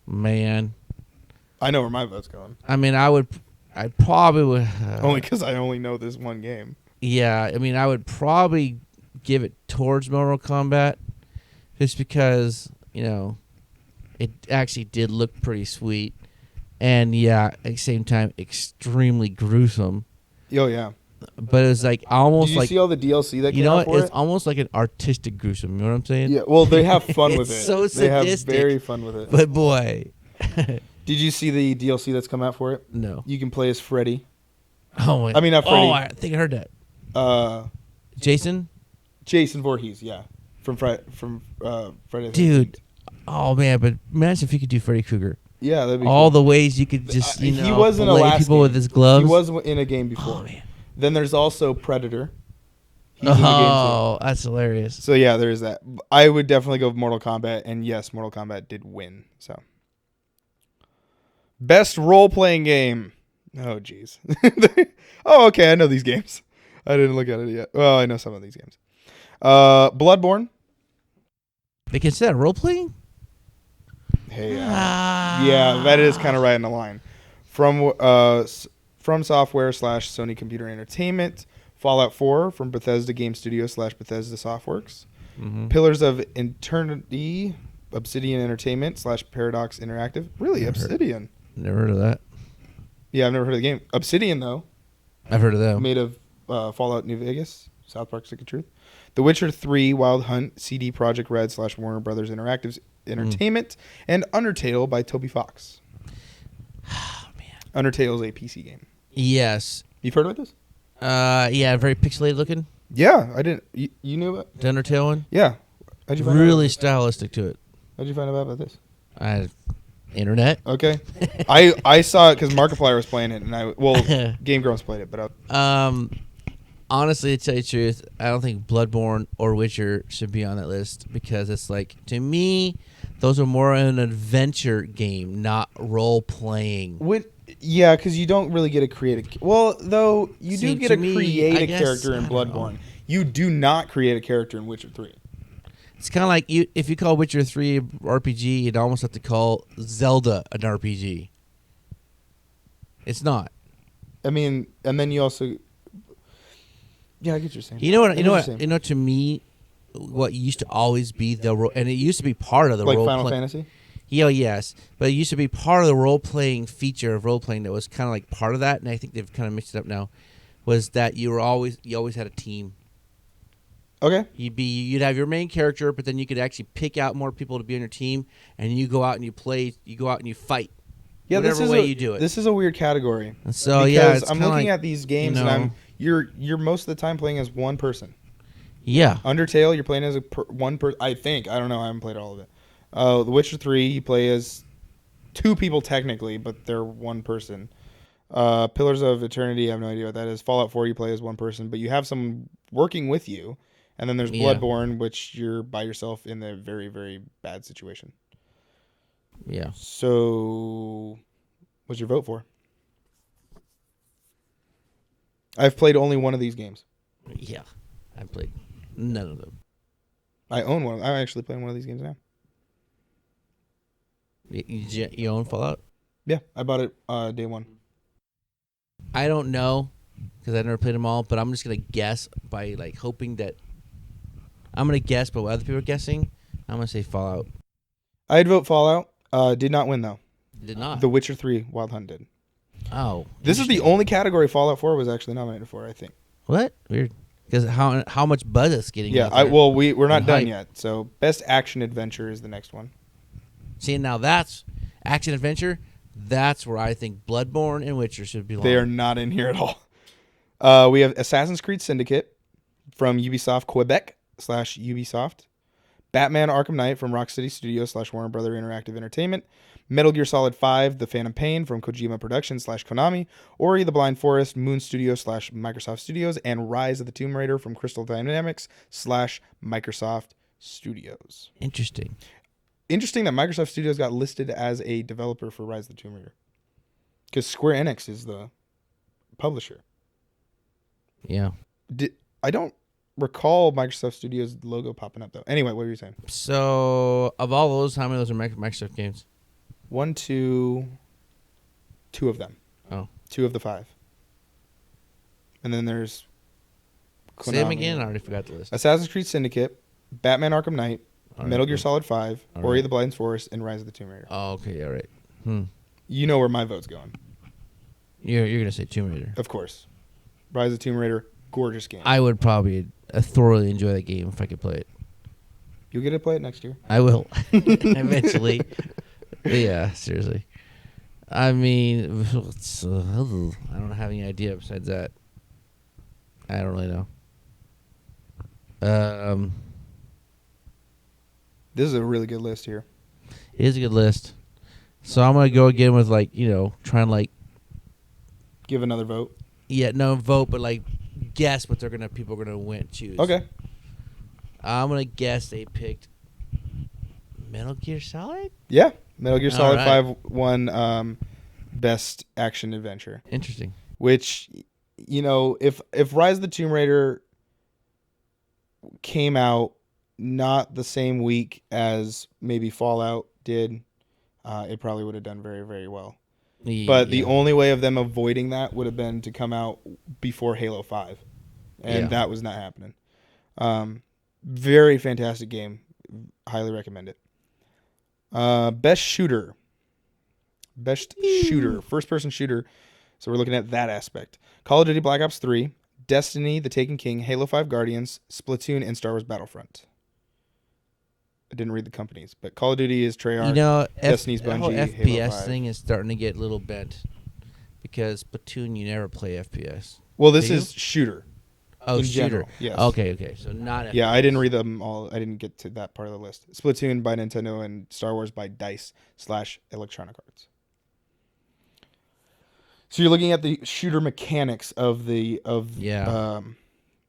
Man. I know where my vote's going. I mean, I probably would. Only because I only know this one game. Yeah, I mean, I would probably give it towards Mortal Kombat, just because it actually did look pretty sweet, and yeah, at the same time, extremely gruesome. Oh yeah. But it was like almost Did you like see all the DLC that came out for it's it? almost like an artistic gruesome. You know what I'm saying? Yeah. Well, they have fun with It's it. so They have sadistic. very fun with it. But boy, Did you see the DLC that's come out for it? no. You can play as Freddy. Oh, I mean, not Freddy. Oh, I think I heard that. Jason, Voorhees, yeah, from Friday. dude. Oh man, but imagine if you could do Freddy Krueger. Yeah, that'd be All cool. the ways you could just He was in a fillet last people game. with his gloves. He was in a game before. Oh man. Then there's also Predator. He's in the game Oh, that's hilarious. too. So yeah, there's that. I would definitely go with Mortal Kombat, and yes, Mortal Kombat did win. So best role-playing game. Oh jeez. Oh okay, I know these games. I didn't look at it yet. Well, I know some of these games. Bloodborne. They consider that role playing? Hey, yeah, that is kind of right in the line. From Software / Sony Computer Entertainment. Fallout 4 from Bethesda Game Studio / Bethesda Softworks. Mm-hmm. Pillars of Eternity, Obsidian Entertainment / Paradox Interactive. Really, Obsidian? Never heard of that. Yeah, I've never heard of the game. Obsidian, though, I've heard of them. made of Fallout New Vegas, South Park Stick of Truth. The Witcher 3, Wild Hunt, CD Projekt Red / Warner Brothers Interactive Entertainment, and Undertale by Toby Fox. Oh man. Undertale is a PC game. Yes. You've heard about this? Yeah, very pixelated looking. Yeah, I didn't. You knew about? The Undertale one. Yeah. How'd you find Really out? stylistic to it. How'd you find out about this? Internet. Okay. I saw it because Markiplier was playing it, and Game Grumps played it, but Honestly, to tell you the truth, I don't think Bloodborne or Witcher should be on that list because it's like, to me, those are more an adventure game, not role playing. Yeah, because you don't really get to create a... Well, though, you do get to create a guess, character in Bloodborne. You do not create a character in Witcher 3. It's kind of like if you call Witcher 3 RPG, you'd almost have to call Zelda an RPG. It's not. I mean, and then you also... Yeah, I get what you're saying. You know what? To me, what used to always be and it used to be part of the like role Final Fantasy? Yeah, yes, but it used to be part of the role playing feature of role playing that was kind of like part of that, and I think they've kind of mixed it up now. Was that you always had a team. Okay. You'd have your main character, but then you could actually pick out more people to be on your team, and you go out and you play. You go out and you fight. Yeah, whatever way you do it. This is a weird category. And so because it's I'm looking at these games, and you're most of the time playing as one person. Yeah. Undertale, you're playing as one person. I think. I don't know. I haven't played all of it. The Witcher 3, you play as two people technically, but they're one person. Pillars of Eternity, I have no idea what that is. Fallout 4, you play as one person, but you have someone working with you. And then there's Yeah. Bloodborne, which you're by yourself in a very, very bad situation. Yeah. So, what's your vote for? I've played only one of these games. Yeah. I played none of them. I own one. I'm actually playing one of these games now. You own Fallout? Yeah, I bought it day one. I don't know because I never played them all, but I'm just gonna guess by like hoping that I'm gonna guess, but what other people are guessing, I'm gonna say Fallout. I'd vote Fallout. Did not win though. It did not. The Witcher 3 Wild Hunt did. Oh, This is the only category Fallout 4 was actually nominated for, I think. What? Weird. Because how much buzz it's getting? Yeah, out there we're not and done hype. yet. So best action adventure is the next one. See, now that's action adventure. That's where I think Bloodborne and Witcher should belong. They are not in here at all. We have Assassin's Creed Syndicate from Ubisoft Quebec /Ubisoft. Batman Arkham Knight from Rocksteady Studios /Warner Brother Interactive Entertainment. Metal Gear Solid 5, The Phantom Pain from Kojima Productions /Konami. Ori the Blind Forest, Moon Studios /Microsoft Studios. And Rise of the Tomb Raider from Crystal Dynamics /Microsoft Studios. Interesting. Interesting that Microsoft Studios got listed as a developer for Rise of the Tomb Raider. Because Square Enix is the publisher. Yeah. I don't recall Microsoft Studios logo popping up, though. Anyway, what were you saying? So, of all those, how many of those are Microsoft games? 1, 2 of them. Oh. 2 of the 5. And then there's Say them again. I already forgot the list. Assassin's Creed Syndicate, Batman Arkham Knight, Metal Gear Solid 5, Ori the Blind Forest, and Rise of the Tomb Raider. Oh, okay. All right. You know where my vote's going. You're going to say Tomb Raider. Of course. Rise of the Tomb Raider, gorgeous game. I would probably thoroughly enjoy that game if I could play it. You'll get to play it next year. I will. Eventually. Yeah, seriously. I mean, I don't have any idea besides that. I don't really know. This is a really good list here. It is a good list. So I'm going to go again with, like, try and, Give another vote. Yeah, no vote, but, guess what people are going to choose. Okay. I'm going to guess they picked Metal Gear Solid? Yeah. Metal Gear Solid right. 5 won Best Action Adventure. Interesting. Which, if Rise of the Tomb Raider came out not the same week as maybe Fallout did, it probably would have done very, very well. But the only way of them avoiding that would have been to come out before Halo 5. And that was not happening. Very fantastic game. Highly recommend it. Best shooter. First-person shooter. So we're looking at that aspect. Call of Duty Black Ops 3, Destiny, The Taken King, Halo 5 Guardians, Splatoon, and Star Wars Battlefront. I didn't read the companies, but Call of Duty is Treyarch. Destiny's Bungie. The whole Halo FPS 5. thing is starting to get a little bent because Splatoon, you never play FPS. Well, this is shooter. Oh, in shooter. general, yes. Okay. So not FPS. Yeah, I didn't read them all. I didn't get to that part of the list. Splatoon by Nintendo and Star Wars by DICE/Electronic Arts. So you're looking at the shooter mechanics of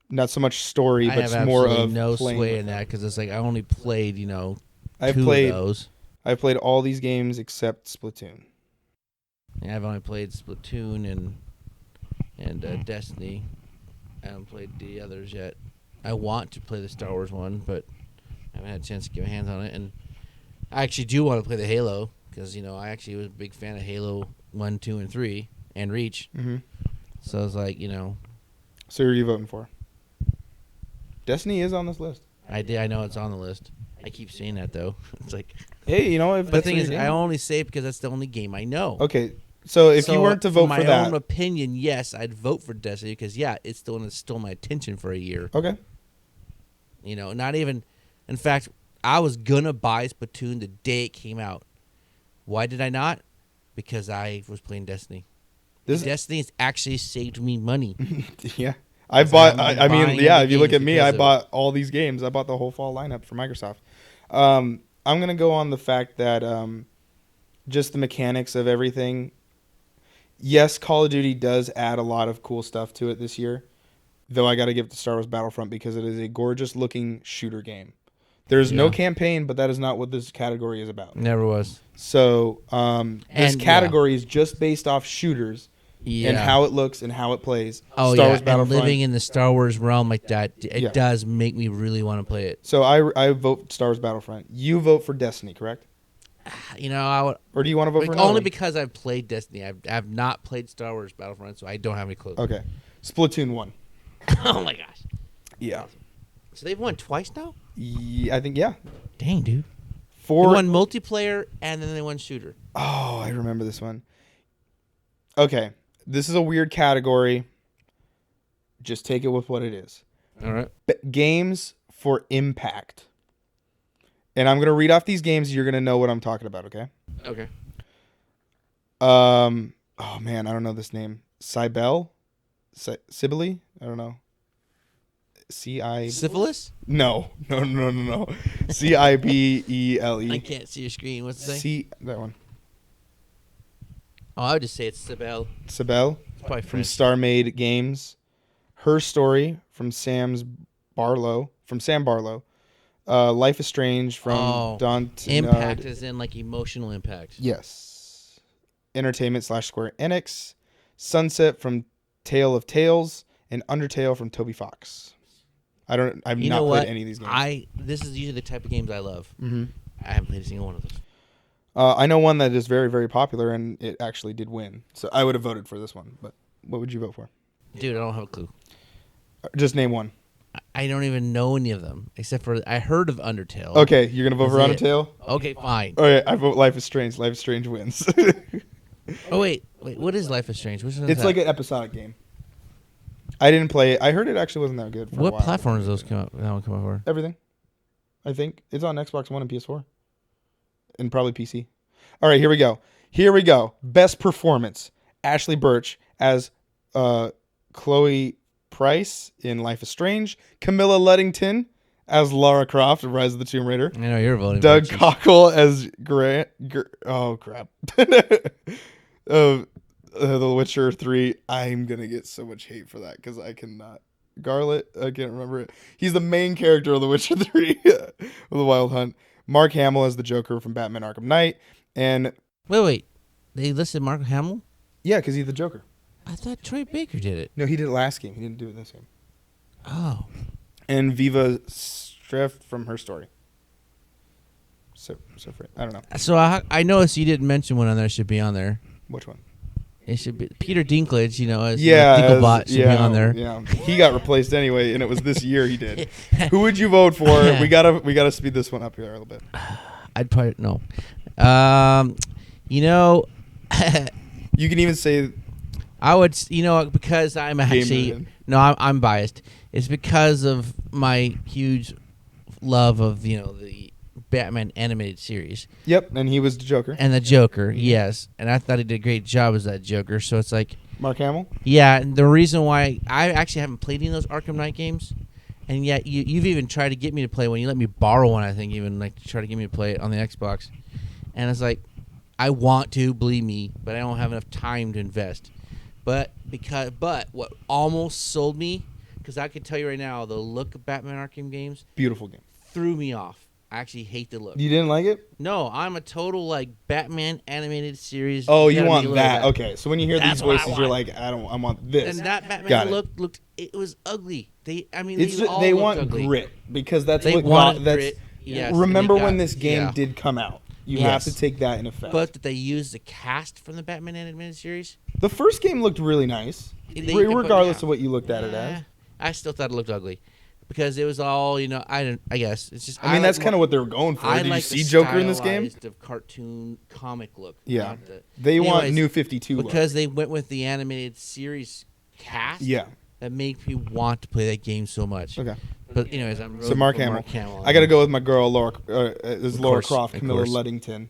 not so much story, but it's more of no playing sway with in them. that because it's like I only played two I've of played those. I've played all these games except Splatoon. Yeah, I've only played Splatoon and Destiny. I haven't played the others yet. I want to play the Star Wars one, but I haven't had a chance to get my hands on it. And I actually do want to play the Halo because I actually was a big fan of Halo 1, 2, and 3 and Reach. Mm-hmm. So I was like, So who are you voting for? Destiny is on this list. I know it's on the list. I keep saying that though. It's like, hey, if the that's thing your is, game. I only say it because that's the only game I know. Okay, so if you weren't to vote my for that, own opinion, yes, I'd vote for Destiny because it's still stole my attention for a year. okay, Not even. In fact, I was gonna buy Splatoon the day it came out. Why did I not? Because I was playing Destiny. Destiny has actually saved me money. yeah. I bought. I mean, buying yeah. the If you look games at me, I because of bought all these games. I bought the whole fall lineup for Microsoft. I'm gonna go on the fact that just the mechanics of everything. Yes, Call of Duty does add a lot of cool stuff to it this year. though I got to give it to Star Wars Battlefront because it is a gorgeous looking shooter game. There's no campaign, but that is not what this category is about. Never was. So this category is just based off shooters and how it looks and how it plays. Oh, Star Wars Battlefront. And living in the Star Wars realm like that, it does make me really want to play it. So I vote Star Wars Battlefront. You vote for Destiny, correct? You know, I would. Or do you want to vote for another only one? because I've played Destiny. I've not played Star Wars Battlefront, so I don't have any clue. Okay. Splatoon 1. Oh my gosh. Yeah. So they've won twice now? I think, yeah. Dang, dude. They 4. won multiplayer and then they won shooter. Oh, I remember this one. Okay. This is a weird category. Just take it with what it is. All right. Games for impact. And I'm going to read off these games. You're going to know what I'm talking about, okay? Okay. Oh, man. I don't know this name. Cybele? Cybele? I don't know. Syphilis? No. Cibele. I can't see your screen. What's it say? That one. Oh, I would just say it's Sibel. Cybele Probably from French. StarMade Games. Her Story from Sam Barlow. Life is Strange from Dante. Impact as in like emotional impact. Yes. Entertainment / Square Enix. Sunset from Tale of Tales. And Undertale from Toby Fox. I've not played any of these games. This is usually the type of games I love. Mm-hmm. I haven't played a single one of those. I know one that is very, very popular, and it actually did win. So I would have voted for this one. But what would you vote for? Dude, I don't have a clue. Just name one. I don't even know any of them, except for I heard of Undertale. Okay, you're going to vote for Undertale? Okay, fine. All right, I vote Life is Strange. Life is Strange wins. Oh, wait. What is Life is Strange? It's like an episodic game. I didn't play it. I heard it actually wasn't that good for a while. What platforms those that one come out for? Everything. I think. It's on Xbox One and PS4. And probably PC. All right, here we go. Best performance. Ashley Birch as Chloe Price in Life is Strange. Camilla Luddington as Lara Croft in Rise of the Tomb Raider. I know you're voting. Doug Cockle as Grant. Oh, crap. The Witcher 3. I'm going to get so much hate for that because I cannot. Garlet. I can't remember it. He's the main character of The Witcher 3 of The Wild Hunt. Mark Hamill as the Joker from Batman Arkham Knight. And Wait. They listed Mark Hamill? yeah, because he's the Joker. I thought Troy Baker did it. No, he did it last game. He didn't do it this game. Oh. And Viva Streff from Her Story. So I don't know. So I noticed you didn't mention one on there. Should be on there. Which one? It should be Peter Dinklage, as Dinklebot should be on there. Yeah, he got replaced anyway, and it was this year he did. Who would you vote for? We gotta speed this one up here a little bit. I'd probably no. You can even say I would, because I'm actually I'm biased. It's because of my huge love of the Batman animated series. Yep, and he was the Joker. And the Joker, yes. And I thought he did a great job as that Joker. So it's like Mark Hamill? Yeah, and the reason why I actually haven't played any of those Arkham Knight games, and yet you've even tried to get me to play one. You let me borrow one, I think, even like to try to get me to play it on the Xbox. And it's like, I want to, believe me, but I don't have enough time to invest. But what almost sold me, because I can tell you right now, the look of Batman Arkham games, beautiful game, threw me off. I actually hate the look. You didn't like it? No, I'm a total Batman animated series. Oh, you want that? Okay, so when you hear these voices, you're like, I want this. And that Batman looked. It was ugly. They want ugly. grit because that's they what wanted grit. Yes, remember when this game did come out? You have to take that in effect. But did they use the cast from the Batman animated series? The first game looked really nice, regardless of what you looked at it as. I still thought it looked ugly. Because it was all, I guess it's just. I mean, that's kind of what they were going for. Did you see Joker in this game? The cartoon comic look. Yeah, they want New 52 because they went with the animated series cast. Yeah, that made me want to play that game so much. Okay, but anyways, so Mark Hamill. I got to go with my girl Laura Croft, Camilla Luddington.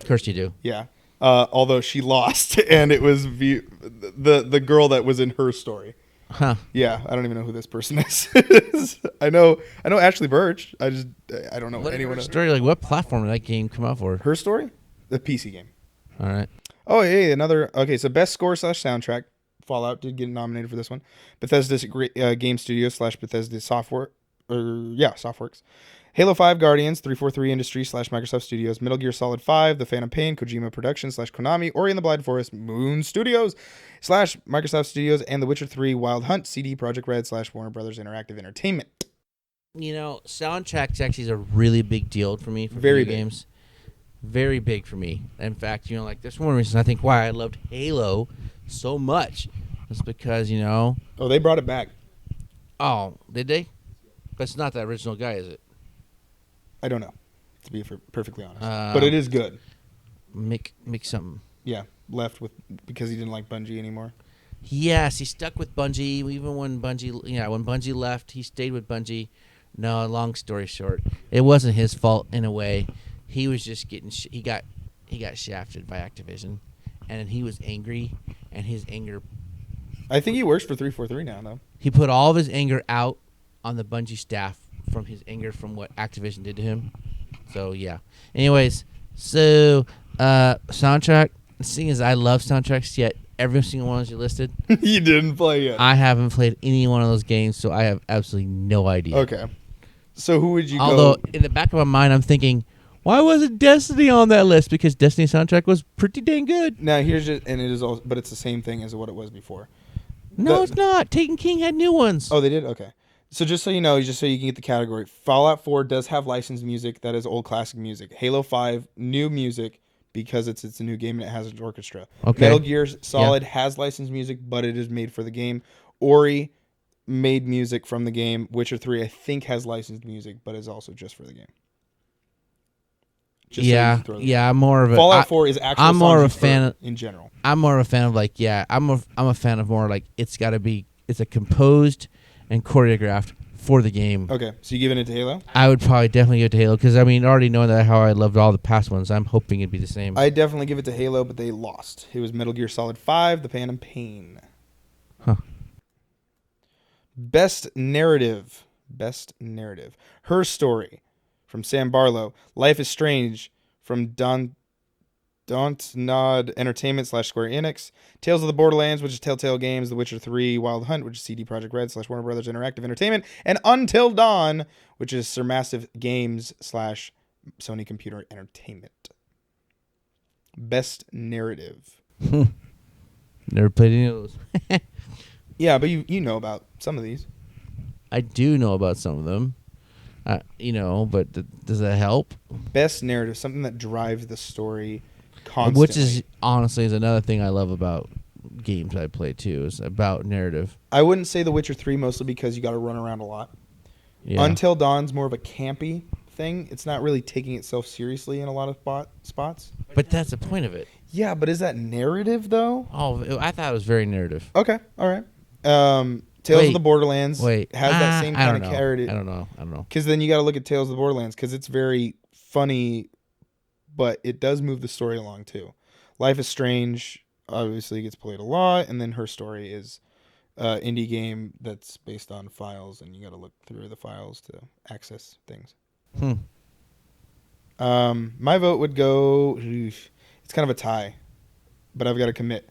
Of course you do. Yeah, although she lost, and it was the girl that was in Her Story. Huh. Yeah, I don't even know who this person is. I know Ashley Birch. I don't know anyone. Her Story, like what platform did that game come out for? Her Story? The PC game. All right. Oh, hey, another. Okay, so best score / soundtrack. Fallout did get nominated for this one. Bethesda Game Studios / Bethesda Software. Softworks. Halo 5 Guardians, 343 Industries / Microsoft Studios, Metal Gear Solid 5, The Phantom Pain, Kojima Productions / Konami, Ori and the Blind Forest, Moon Studios / Microsoft Studios, and The Witcher 3 Wild Hunt, CD Projekt Red / Warner Brothers Interactive Entertainment. Soundtracks actually is a really big deal for me for video games. Very big for me. In fact, that's one reason I think why I loved Halo so much. Is because, Oh, they brought it back. Oh, did they? But it's not the original guy, is it? I don't know, to be perfectly honest. But it is good. Mick something. Yeah, left because he didn't like Bungie anymore. Yes, he stuck with Bungie even when Bungie left, he stayed with Bungie. No, long story short, it wasn't his fault in a way. He was just he got shafted by Activision, and he was angry, and his anger. I think he works for 343 now, though. He put all of his anger out on the Bungie staff from his anger from what Activision did to him. So yeah. Anyways, soundtrack. Seeing as I love soundtracks, yet every single one you listed, you didn't play yet. I haven't played any one of those games, so I have absolutely no idea. Okay. So who would you Although in the back of my mind, I'm thinking, why wasn't Destiny on that list? Because Destiny soundtrack was pretty dang good. Now but it's the same thing as what it was before. No, it's not. Taken King had new ones. Oh, they did? Okay. So just so you know, just so you can get the category, Fallout 4 does have licensed music. That is old classic music. Halo 5, new music because it's a new game and it has an orchestra. Okay. Metal Gear Solid has licensed music, but it is made for the game. Ori made music from the game. Witcher 3, I think, has licensed music, but is also just for the game. I'm more of a Fallout 4 is actually. I'm more of a fan in general. I'm more of a fan of I'm a fan of more it's a composed and choreographed for the game. Okay, so you giving it to Halo? I would probably definitely give it to Halo because already knowing that how I loved all the past ones, I'm hoping it'd be the same. I definitely give it to Halo, but they lost. It was Metal Gear Solid 5, The Phantom Pain. Huh. Best narrative. Her Story from Sam Barlow. Life is Strange from Dontnod Entertainment / Square Enix. Tales of the Borderlands, which is Telltale Games. The Witcher 3 Wild Hunt, which is CD Projekt Red / Warner Brothers Interactive Entertainment. And Until Dawn, which is Supermassive Games / Sony Computer Entertainment. Best narrative. Never played any of those. Yeah, but you know about some of these. I do know about some of them. But does that help? Best narrative, something that drives the story constantly. Which is honestly is another thing I love about games I play too, is about narrative. I wouldn't say The Witcher 3 mostly because you got to run around a lot. Yeah. Until Dawn's more of a campy thing. It's not really taking itself seriously in a lot of spots. But that's the point of it. Yeah, but is that narrative though? Oh, I thought it was very narrative. Okay, all right. Tales of the Borderlands has that same kind of character. I don't know. Because then you got to look at Tales of the Borderlands because it's very funny, but it does move the story along too. Life is Strange obviously gets played a lot, and then Her Story is indie game that's based on files, and you got to look through the files to access things. My vote would go. It's kind of a tie, but I've got to commit.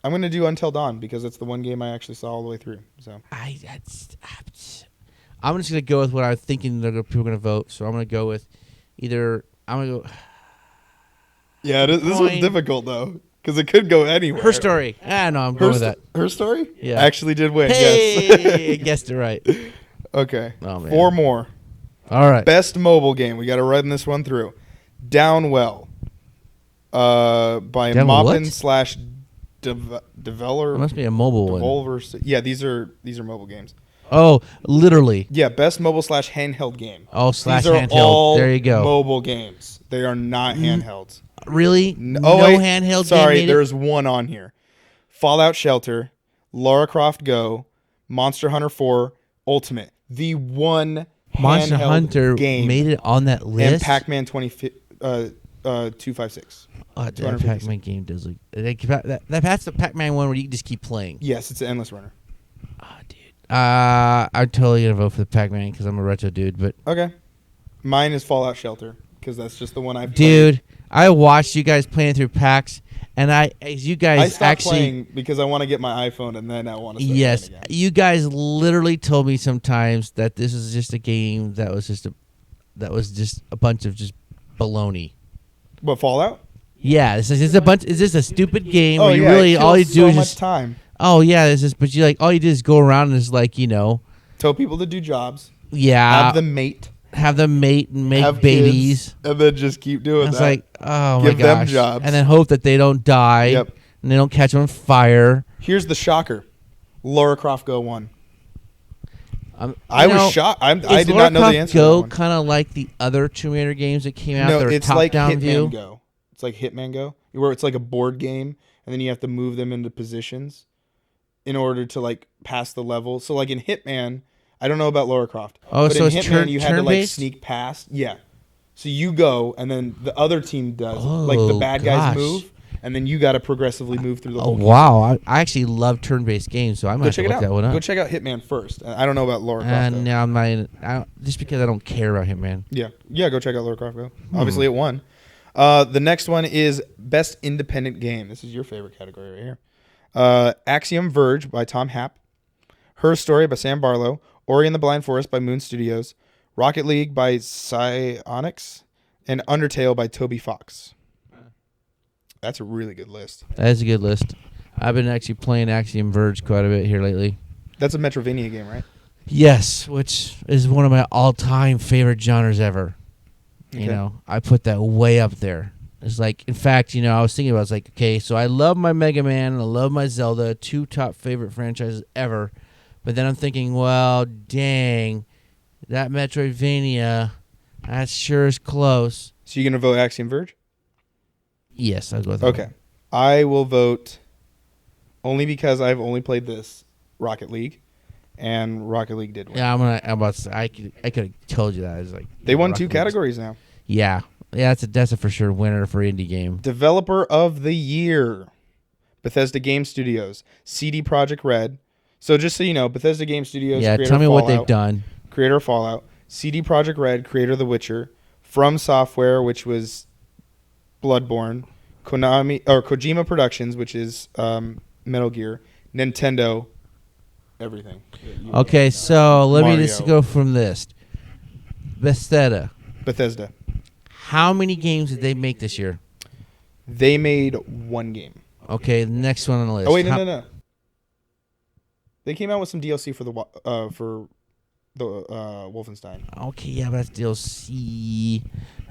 I'm going to do Until Dawn because it's the one game I actually saw all the way through. So I'm just going to go with what I was thinking people are going to vote. So I'm going to go with either. I'm going to go. Yeah, this one's difficult though because it could go anywhere. Her Story. No, I'm going with that. Her Story? Yeah, actually did win. Hey, yes, guessed it right. Okay, oh, man. 4 more. All right. Best mobile game. We got to run this one through. Downwell. By Moppin / Developer. It must be a mobile one. Yeah, these are mobile games. Oh, literally. Yeah, best mobile / handheld game. Oh, / these are handheld. all there you go. Mobile games. They are not handhelds. Really? No handheld Sorry, game there's one on here. Fallout Shelter, Lara Croft Go, Monster Hunter 4 Ultimate. The one Monster handheld Hunter game made it on that list. And Pac-Man 256. Oh, that Pac-Man game does look. That's the Pac-Man one where you can just keep playing. Yes, it's an endless runner. Oh, dude. I'm totally gonna vote for the Pac-Man because I'm a retro dude. But okay, mine is Fallout Shelter because that's just the one I've Dude, I watched you guys playing through PAX, and I stopped playing because I want to get my iPhone, and then I want to start yes, playing again. you guys literally told me sometimes that this is just a game that was just a bunch of just baloney. What, Fallout? Yeah, this is just a bunch. Is this a stupid game? Oh, where you yeah, really it all you kills do so is much just time. Oh yeah, this is. But you all you do is go around and is Tell people to do jobs. Yeah. Have them mate. And make have babies. Kids, and then just keep doing it's that. Like, oh Give my gosh. them jobs. And then hope that they don't die. Yep. And they don't catch on fire. Here's the shocker. Lara Croft Go won. I was shocked. I did Lara not know Croft the answer Go to that one. kind of like the other Tomb Raider games that came out. No, They're it's top like down Hitman view. Go. It's like Hitman Go, where it's like a board game, and then you have to move them into positions in order to pass the level. So in Hitman, I don't know about Lara Croft. Oh, but so in it's Hitman you had to turn-based? sneak past. Yeah. So you go, and then the other team does. Oh, the bad guys gosh. move, and then you got to progressively move through the Oh whole game. wow! I actually love turn-based games, so I might Go have to check it look out. that one up. Go check out Hitman first. I don't know about Lara Croft. And now just because I don't care about Hitman. Yeah. Go check out Lara Croft Go. Obviously, it won. The next one is Best Independent Game. This is your favorite category right here. Axiom Verge by Tom Happ. Her Story by Sam Barlow. Ori and the Blind Forest by Moon Studios. Rocket League by Psyonix. And Undertale by Toby Fox. That's a really good list. That is a good list. I've been actually playing Axiom Verge quite a bit here lately. That's a Metrovania game, right? Yes, which is one of my all-time favorite genres ever. Okay. I put that way up there. It's in fact, I was thinking about it. Okay, so I love my Mega Man and I love my Zelda, 2 top favorite franchises ever. But then I'm thinking, well, dang, that Metroidvania, that sure is close. So you're going to vote Axiom Verge? Yes, I'll go with that. Okay. I will vote only because I've only played this Rocket League, and Rocket League did win. Yeah, I'm about to say, I could have told you that. They won Rocket 2 League's- categories now. Yeah, that's a for sure winner for indie game. Developer of the Year, Bethesda Game Studios, CD Projekt Red. So just so you know, Bethesda Game Studios. Yeah, creator tell me of what Fallout, they've done. Creator of Fallout, CD Projekt Red, creator of The Witcher, From Software, which was Bloodborne, Kojima Productions, which is Metal Gear, Nintendo, everything. Okay, so let me just Mario. go from this. Bethesda. How How many games did they make this year? They made 1 game. Okay, the next one on the list. Oh wait, no. They came out with some DLC for the Wolfenstein. Okay, yeah, but that's DLC.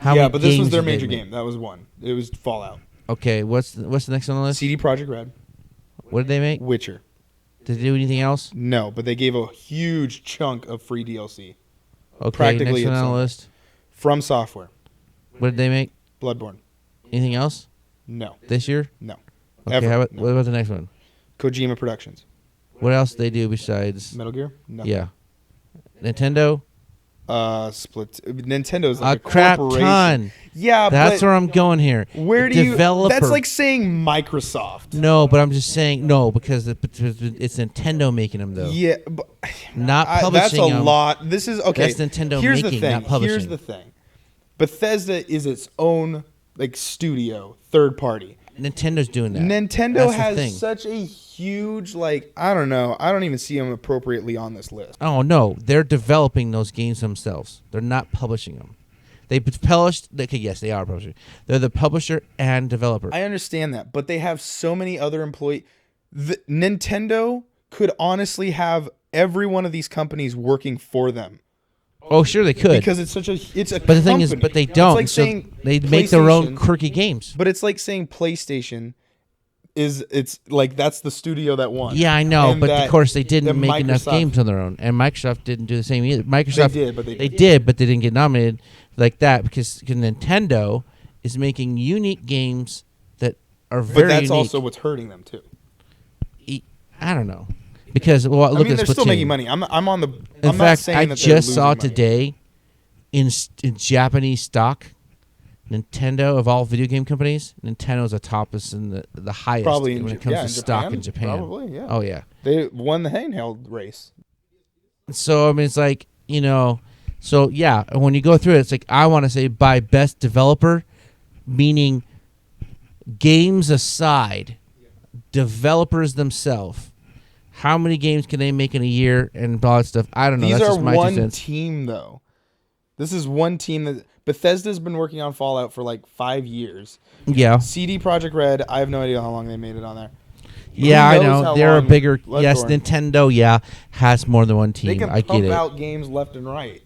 But this was their major game. That was one. It was Fallout. Okay, what's the next one on the list? CD Projekt Red, What did they make? Witcher. Did they do anything else? No, but they gave a huge chunk of free DLC. Okay, Practically next one its on the own. list. From Software, What did they make? Bloodborne. Anything else No. this year? No. Okay, Ever. what about the next one? Kojima Productions. What else did they do besides? Metal Gear? No. Yeah, Nintendo. Split. Nintendo's A like a crap corporation. ton. Yeah, That's but where I'm going here. where do Developer. you? That's like saying Microsoft. No, but I'm just saying no because it's Nintendo making them though. Yeah, but Not that's publishing a them. lot. This is okay. That's Nintendo Here's making, the thing. not publishing. Here's the thing. Bethesda is its own studio, third party. Nintendo's doing that. Nintendo That's the thing. has such a huge I don't know. I don't even see them appropriately on this list. Oh no, they're developing those games themselves. They're not publishing them. They published. Okay, yes, they are publishing. They're the publisher and developer. I understand that, but they have so many other employees. Nintendo could honestly have every one of these companies working for them. Oh, sure they could. Because it's a But the thing is, company. but they don't. It's like so saying they make their own PlayStation- quirky games. But it's like saying PlayStation it's like that's the studio that won. Yeah, I know, And but that- of course they didn't that make enough Microsoft- games on their own, and Microsoft didn't do the same either. Microsoft They did, but they did, but they didn't get nominated like that because Nintendo is making unique games that are very But that's unique. also what's hurting them too. I don't know because look I mean, at they're still Splatoon. making money. I'm on the. In I'm not fact, saying I that they're just saw losing money. today in Japanese stock, Nintendo of all video game companies, Nintendo's the top is in the highest Probably when it comes to stock in Japan. Probably, yeah. Oh yeah. They won the handheld race. So I mean, it's like So yeah, when you go through it, it's like I want to say by best developer, meaning games aside, developers themselves. How many games can they make in a year and all that stuff? I don't know. These That's are just my 2 one cents. team, though. This is one team that Bethesda's been working on Fallout for like 5 years. Yeah. CD Projekt Red, I have no idea how long they made it on there. Yeah, I know. They're a bigger. Bloodborne. Yes, Nintendo. Has more than one team. They can I get pump it. out games left and right.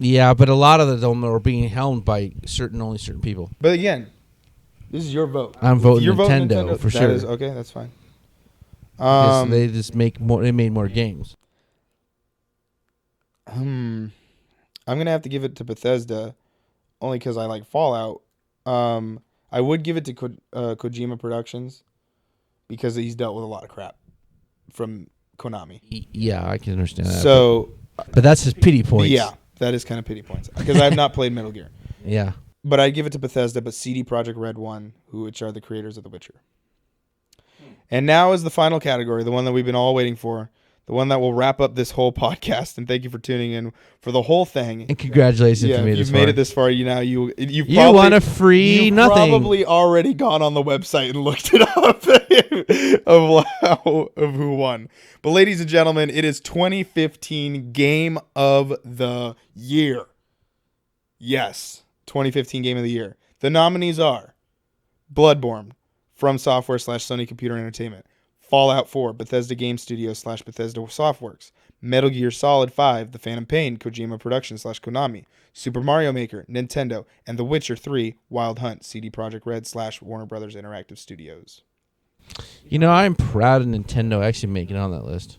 Yeah, but a lot of them are being helmed by only certain people. But again, this is your vote. I'm voting You're Nintendo for sure. Okay, that's fine. Because they just make more. They made more games. I'm gonna have to give it to Bethesda, only because I like Fallout. I would give it to Kojima Productions, because he's dealt with a lot of crap from Konami. Yeah, I can understand that. So, but that's his pity points. Yeah, that is kind of pity points, because I have not played Metal Gear. Yeah. But I'd give it to Bethesda, but CD Projekt Red won, which are the creators of The Witcher. And now is the final category, the one that we've been all waiting for, the one that will wrap up this whole podcast. And thank you for tuning in for the whole thing. And congratulations if you've made it this far. You probably won a free nothing. You've probably already gone on the website and looked it up of who won. But ladies and gentlemen, it is 2015 Game of the Year. Yes, 2015 Game of the Year. The nominees are Bloodborne, From Software / Sony Computer Entertainment, Fallout 4, Bethesda Game Studios / Bethesda Softworks, Metal Gear Solid 5, The Phantom Pain, Kojima Productions / Konami, Super Mario Maker, Nintendo, and The Witcher 3, Wild Hunt, CD Projekt Red / Warner Brothers Interactive Studios. I'm proud of Nintendo actually making it on that list.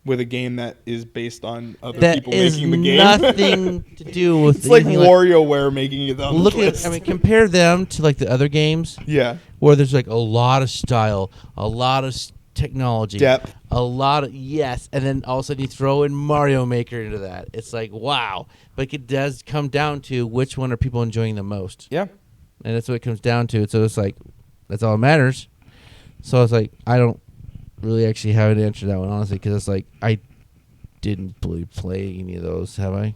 With a game that is based on other that people making the game. Nothing to do with it's like WarioWare making it on the list. Compare them to like the other games. Yeah. Where there's like a lot of style, a lot of technology, depth, a lot of and then all of a sudden you throw in Mario Maker into that. It's like wow, but it does come down to which one are people enjoying the most. Yeah, and that's what it comes down to. So it's like that's all that matters. So it's like I don't really actually have an answer to that one honestly, because it's like I didn't really play any of those. Have I?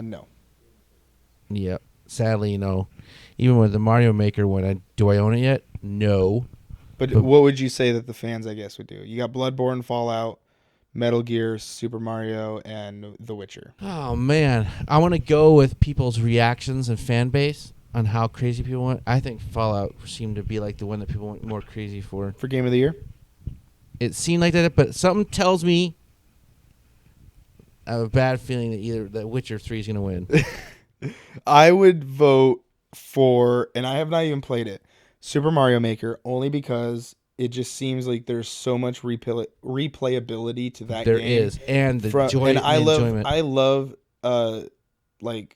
No. Yeah, sadly, no. Even with the Mario Maker one, do I own it yet? No. But what would you say that the fans, I guess, would do? You got Bloodborne, Fallout, Metal Gear, Super Mario, and The Witcher. Oh, man. I want to go with people's reactions and fan base on how crazy people went. I think Fallout seemed to be like the one that people went more crazy for. For Game of the Year? It seemed like that, but something tells me I have a bad feeling that either that Witcher 3 is going to win. I would vote for, and I have not even played it, Super Mario Maker, only because it just seems like there's so much replayability to that game. There is, and the joy and enjoyment. I love like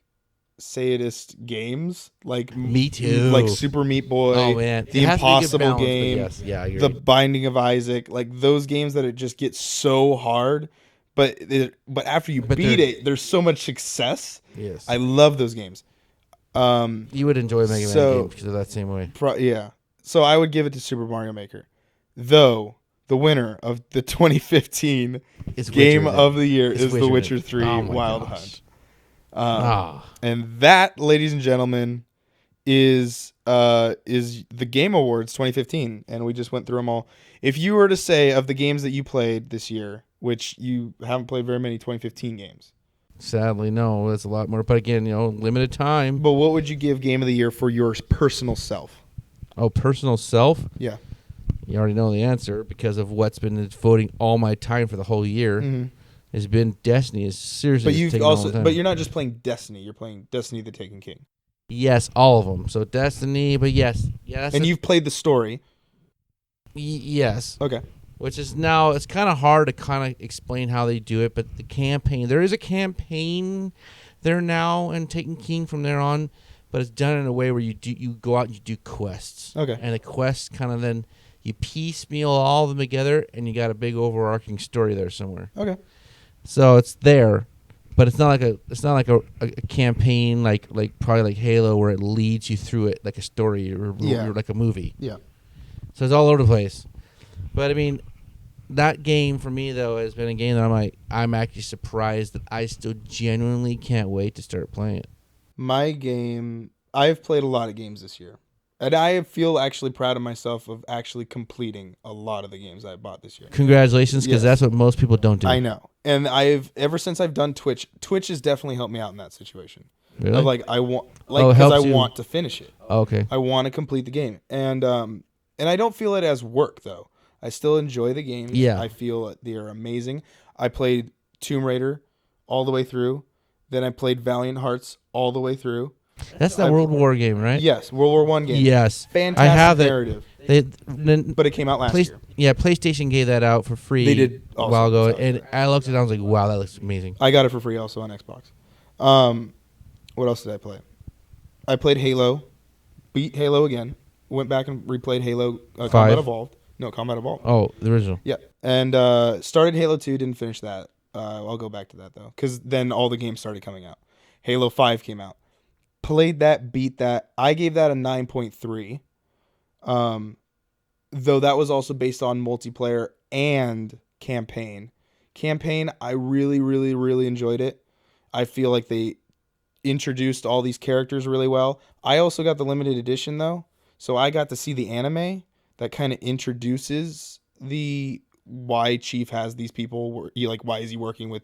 sadist games, like me too, like Super Meat Boy, oh man, the Impossible Game, yes, yeah, I agree. The Binding of Isaac, like those games that it just gets so hard, but after you beat it, there's so much success. Yes, I love those games. You would enjoy Mega Man games because of that same way. Yeah. So I would give it to Super Mario Maker. Though the winner of the 2015 Game of the Year is The Witcher 3 Wild Hunt. And that, ladies and gentlemen, is the Game Awards 2015. And we just went through them all. If you were to say of the games that you played this year, which you haven't played very many 2015 games. Sadly, no. That's a lot more. But again, limited time. But what would you give Game of the Year for your personal self? Oh, personal self? Yeah. You already know the answer because of what's been voting all my time for the whole year. Mm-hmm. It's been Destiny. It's seriously but you're not just playing Destiny. You're playing Destiny: The Taken King. Yes, all of them. So Destiny, but yes. And you've played the story. Yes. Okay. Which is now, it's kind of hard to kind of explain how they do it, but the campaign, there is a campaign there now and Taken King from there on, but it's done in a way where you go out and you do quests. Okay. And the quests kind of then, you piecemeal all of them together and you got a big overarching story there somewhere. Okay. So it's there, but it's not like a campaign like probably like Halo where it leads you through it like a story or like a movie. Yeah. So it's all over the place. But I mean, that game for me though has been a game that I'm actually surprised that I still genuinely can't wait to start playing it. My game, I've played a lot of games this year. And I feel actually proud of myself of actually completing a lot of the games I bought this year. Congratulations, because Yes. that's what most people don't do. I know. And ever since I've done Twitch has definitely helped me out in that situation. Really? Of like I want it because I helps you. want to finish it. Oh, okay. I want to complete the game. And I don't feel it as work though. I still enjoy the games. Yeah. I feel that they are amazing. I played Tomb Raider all the way through. Then I played Valiant Hearts all the way through. That's that World War game, right? Yes, World War I game. Yes. Fantastic I have narrative. But it came out last year. Yeah, PlayStation gave that out for free. They did a also, while ago, so. and I looked at it and I was like, wow, that looks amazing. I got it for free also on Xbox. What else did I play? I played Halo, beat Halo again, went back and replayed Halo Combat Evolved. No, Combat Evolved. Oh, the original. Yeah, and started Halo 2, didn't finish that. I'll go back to that though, because then all the games started coming out. Halo 5 came out. Played that, beat that. I gave that a 9.3. Though that was also based on multiplayer and campaign. Campaign, I really, really, really enjoyed it. I feel like they introduced all these characters really well. I also got the limited edition though, so I got to see the anime that kind of introduces the why Chief has these people. Why is he working with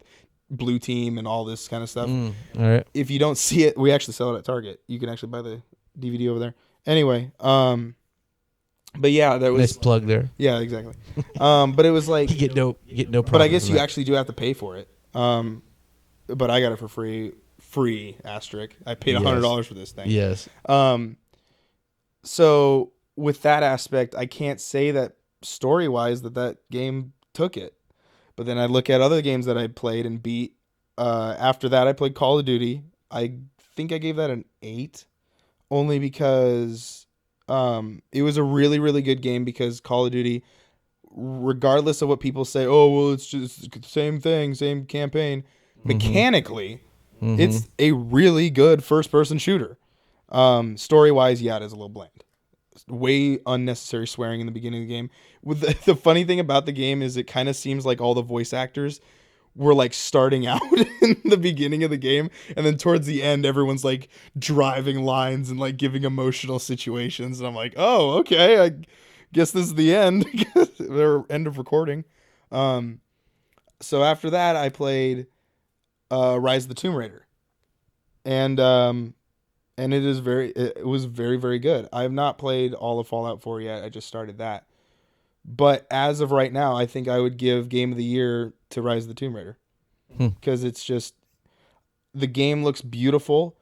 Blue Team and all this kind of stuff. All right. If you don't see it, we actually sell it at Target. You can actually buy the DVD over there. Anyway, but yeah, there was nice plug there. Yeah, exactly. But it was like you get no profit. But I guess you actually do have to pay for it. But I got it for free asterisk. I paid $100 for this thing. Yes. So with that aspect, I can't say that story-wise that game took it. But then I look at other games that I played and beat. After that, I played Call of Duty. I think I gave that an 8, only because it was a really, really good game, because Call of Duty, regardless of what people say, oh, well, it's just the same thing, same campaign, mechanically, it's a really good first-person shooter. Story-wise, yeah, it is a little bland. Way unnecessary swearing in the beginning of the game. The funny thing about the game is it kind of seems like all the voice actors were like starting out in the beginning of the game, and then towards the end everyone's like driving lines and like giving emotional situations, and I'm like, oh, okay, I guess this is the end. Their end of recording. So after that I played Rise of the Tomb Raider, and it was very, very good. I have not played all of Fallout 4 yet. I just started that. But as of right now, I think I would give Game of the Year to Rise of the Tomb Raider. Because it's just, the game looks beautiful.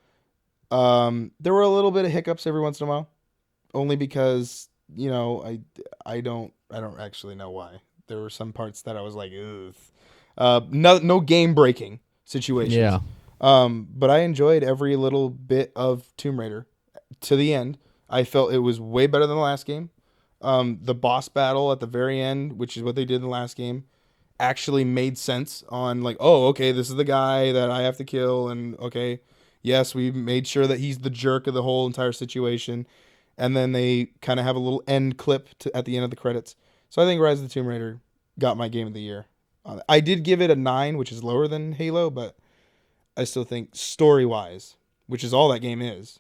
There were a little bit of hiccups every once in a while. Only because, I don't actually know why. There were some parts that I was like, ugh. No game breaking situations. Yeah. But I enjoyed every little bit of Tomb Raider to the end. I felt it was way better than the last game. The boss battle at the very end, which is what they did in the last game, actually made sense on like, oh, okay, this is the guy that I have to kill. And okay, yes, we made sure that he's the jerk of the whole entire situation. And then they kind of have a little end clip at the end of the credits. So I think Rise of the Tomb Raider got my Game of the Year. I did give it a 9, which is lower than Halo, but I still think story-wise, which is all that game is,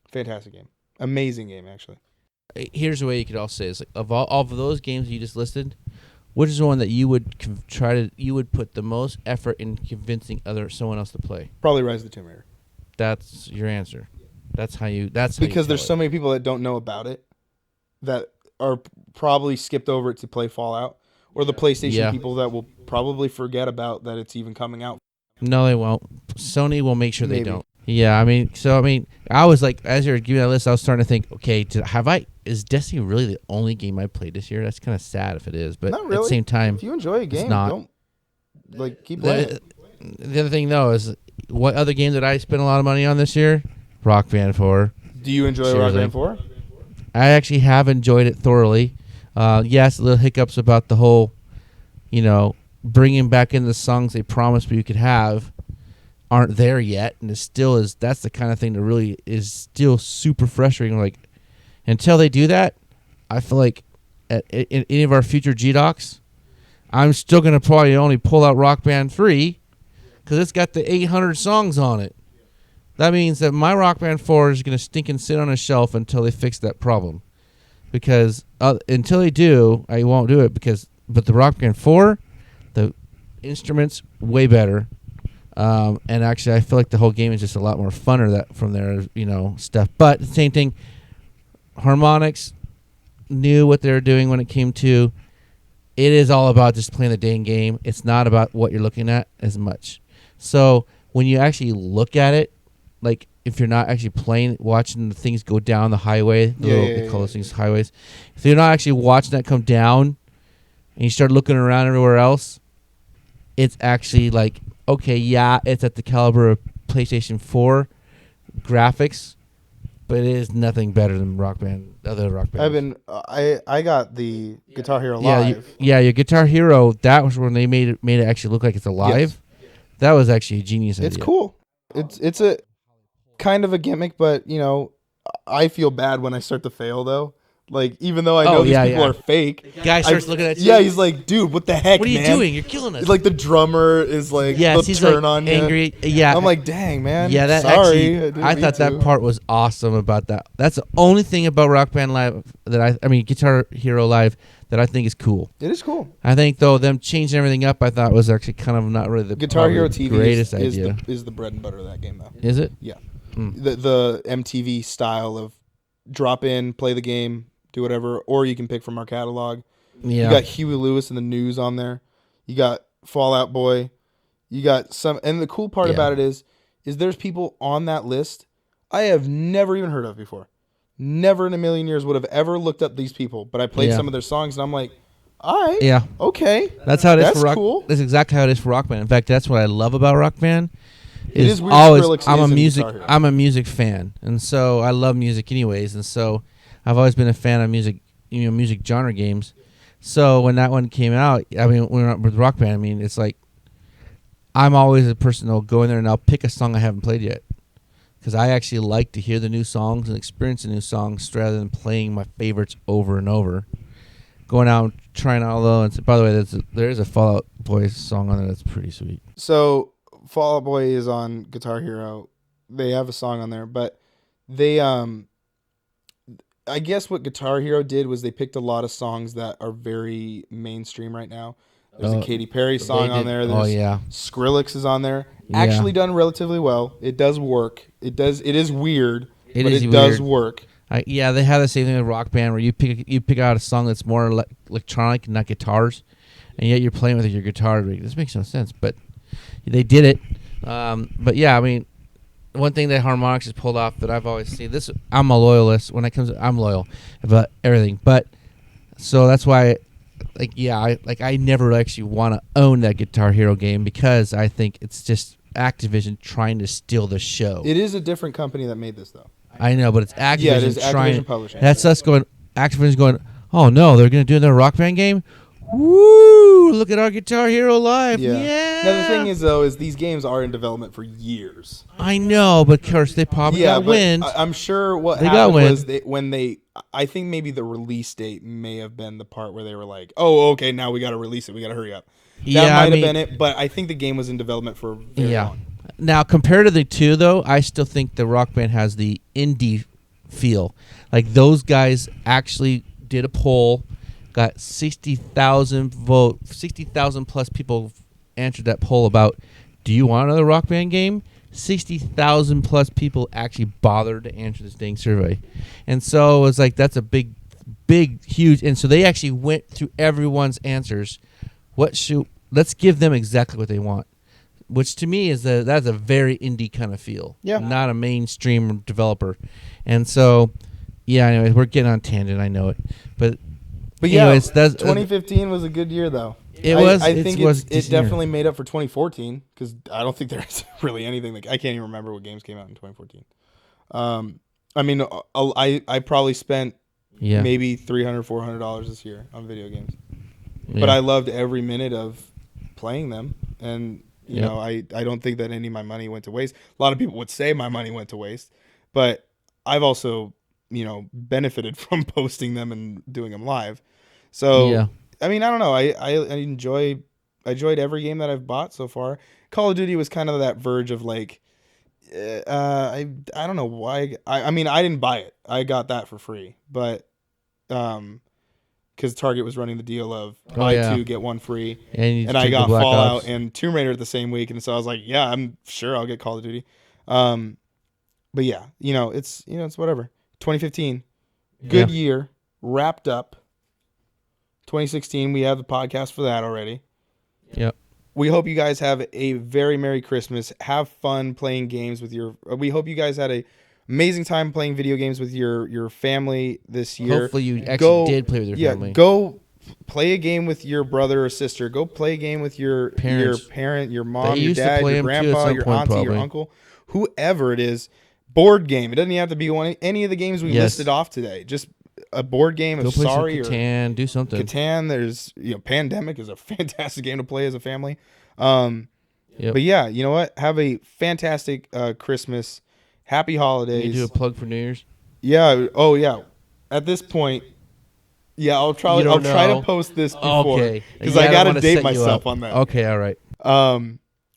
fantastic game. Amazing game, actually. Here's the way you could also say is, like, of all of those games you just listed, which is the one that you would put the most effort in convincing someone else to play? Probably Rise of the Tomb Raider. That's your answer. That's how because there's so many people that don't know about it, that are probably skipped over it to play Fallout, or the PlayStation people that will probably forget about that it's even coming out. No, they won't. Sony will make sure they don't. Yeah, I was like, as you're giving that list, I was starting to think, okay, is Destiny really the only game I played this year? That's kind of sad if it is, but not really. At the same time, if you enjoy a game, don't keep playing it. The other thing though is, what other game that I spent a lot of money on this year? Rock Band 4. Do you enjoy Rock Band 4? I actually have enjoyed it thoroughly. Yes, little hiccups about the whole, bringing back in the songs they promised you could have aren't there yet, and that's the kind of thing that really is still super frustrating. Like, until they do that, I feel like in any of our future GDOCs, I'm still going to probably only pull out Rock Band 3 because it's got the 800 songs on it. That means that my Rock Band 4 is going to stink and sit on a shelf until they fix that problem. Because until they do, I won't do it. But the Rock Band 4, the instruments way better. And actually, I feel like the whole game is just a lot more funner that from their stuff. But the same thing, harmonics knew what they were doing when it came to. It is all about just playing the dang game. It's not about what you're looking at as much. So when you actually look at it, like if you're not actually playing, watching the things go down the highway, they call those things highways. If you're not actually watching that come down, and you start looking around everywhere else, it's actually like, okay, yeah, it's at the caliber of PlayStation 4 graphics, but it is nothing better than other Rock Bands. I got the Guitar Hero Live. Your Guitar Hero, that was when they made it actually look like it's alive. Yes. That was actually a genius idea. It's cool. It's a kind of a gimmick, but I feel bad when I start to fail though. Like, even though I know these people are fake. The guy starts looking at you. Yeah, he's like, dude, what the heck, what are you doing? You're killing us. It's like the drummer is like, he's turn like on angry. you. Yeah. I'm like, dang, man. Yeah, that sorry. actually, I thought that part was awesome about that. That's the only thing about Rock Band Live that Guitar Hero Live that I think is cool. It is cool. I think, though, them changing everything up, I thought was actually kind of not really the Guitar Hero TV greatest idea. is the bread and butter of that game, though. Is it? Yeah. The MTV style of drop in, play the game, do whatever, or you can pick from our catalog. Yeah. You got Huey Lewis and the News on there. You got Fall Out Boy. You got some, and the cool part about it is there's people on that list I have never even heard of before. Never in a million years would have ever looked up these people, but I played some of their songs and I'm like, all right, okay. That's how it is for Rock. Cool. That's exactly how it is for Rock Band. In fact, that's what I love about Rock Band. It is weird. Always, I'm a music fan, and so I love music anyways, and so I've always been a fan of music, music genre games. So when that one came out, with Rock Band, it's like I'm always a person that'll go in there and I'll pick a song I haven't played yet, because I actually like to hear the new songs and experience the new songs rather than playing my favorites over and over. Going out and trying out all those. By the way, there is a Fall Out Boy song on there that's pretty sweet. So Fall Out Boy is on Guitar Hero. They have a song on there, but they I guess what Guitar Hero did was they picked a lot of songs that are very mainstream right now. There's a Katy Perry song on there. There's Skrillex is on there. Yeah. Actually done relatively well. It does work. It is weird, but it does work. They have the same thing with Rock Band where you pick out a song that's more electronic, not guitars, and yet you're playing with your guitar. This makes no sense, but they did it. But yeah, one thing that Harmonix has pulled off that I've always seen, I'm a loyalist. When it comes to, I'm loyal about everything. But so that's why, I never actually want to own that Guitar Hero game because I think it's just Activision trying to steal the show. It is a different company that made this, though. I know, but it's Activision. Yeah, it is Activision Publishing. That's us going. Activision's going, oh no, they're going to do their Rock Band game. Woo! Look at our Guitar Hero Live. Yeah. Now the thing is, though, these games are in development for years. I know, but of course they probably got wind. I'm sure what happened was I think maybe the release date may have been the part where they were like, oh, okay, now we got to release it. We got to hurry up. That might have been it, but I think the game was in development for very long. Now, compared to the two, though, I still think the Rock Band has the indie feel. Like, those guys actually did a poll, got 60,000 votes, 60,000 plus people answered that poll about, do you want another Rock Band game? 60,000 plus people actually bothered to answer this dang survey. And so it was like, that's a big, huge. And so they actually went through everyone's answers. Let's give them exactly what they want. Which to me that's a very indie kind of feel. Yeah. Not a mainstream developer. And so, anyway, we're getting on tangent, I know it. But anyways, 2015 was a good year, though. I think it definitely made up for 2014, because I don't think there's really anything. I can't even remember what games came out in 2014. I probably spent maybe $300, $400 this year on video games. Yeah. But I loved every minute of playing them. And... I don't think that any of my money went to waste. A lot of people would say my money went to waste, but I've also, benefited from posting them and doing them live. So I mean, I don't know. I enjoyed every game that I've bought so far. Call of Duty was kind of that verge of like, I don't know why. I mean, I didn't buy it. I got that for free, but because Target was running the deal of buy two get one free, and I got Fallout and Tomb Raider the same week, and so I was like, yeah, I'm sure I'll get Call of Duty. But yeah, it's whatever. 2015, good year, wrapped up. 2016, we have the podcast for that already. Yep. We hope you guys have a very Merry Christmas. Have fun playing games with your. We hope you guys had a amazing time playing video games with your family this year. Hopefully you actually did play with your family. Yeah, go play a game with your brother or sister. Go play a game with your parent, your mom, your dad, your grandpa, your auntie, your uncle, whoever it is. Board game. It doesn't even have to be any of the games we listed off today. Just a board game of Sorry or Catan, do something. Catan. There's Pandemic is a fantastic game to play as a family. But yeah, you know what? Have a fantastic Christmas. Happy holidays. You do a plug for New Year's? Yeah. Oh yeah. At this point, yeah, I'll try to post this before because I gotta date myself on that. Okay, all right.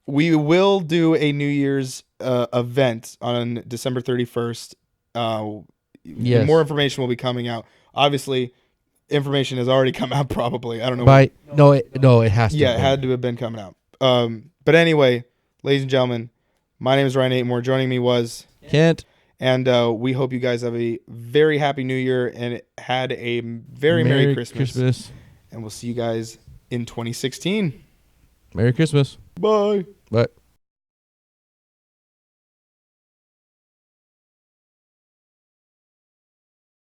We will do a New Year's event on December 31st. Yes. More information will be coming out. Obviously, information has already come out. Probably, I don't know. It has to. Yeah, it had to have been coming out. But anyway, ladies and gentlemen, my name is Ryan Atemore. Joining me was Kent, and we hope you guys have a very happy New Year and had a very Merry Christmas. And we'll see you guys in 2016. Merry Christmas. Bye. Bye.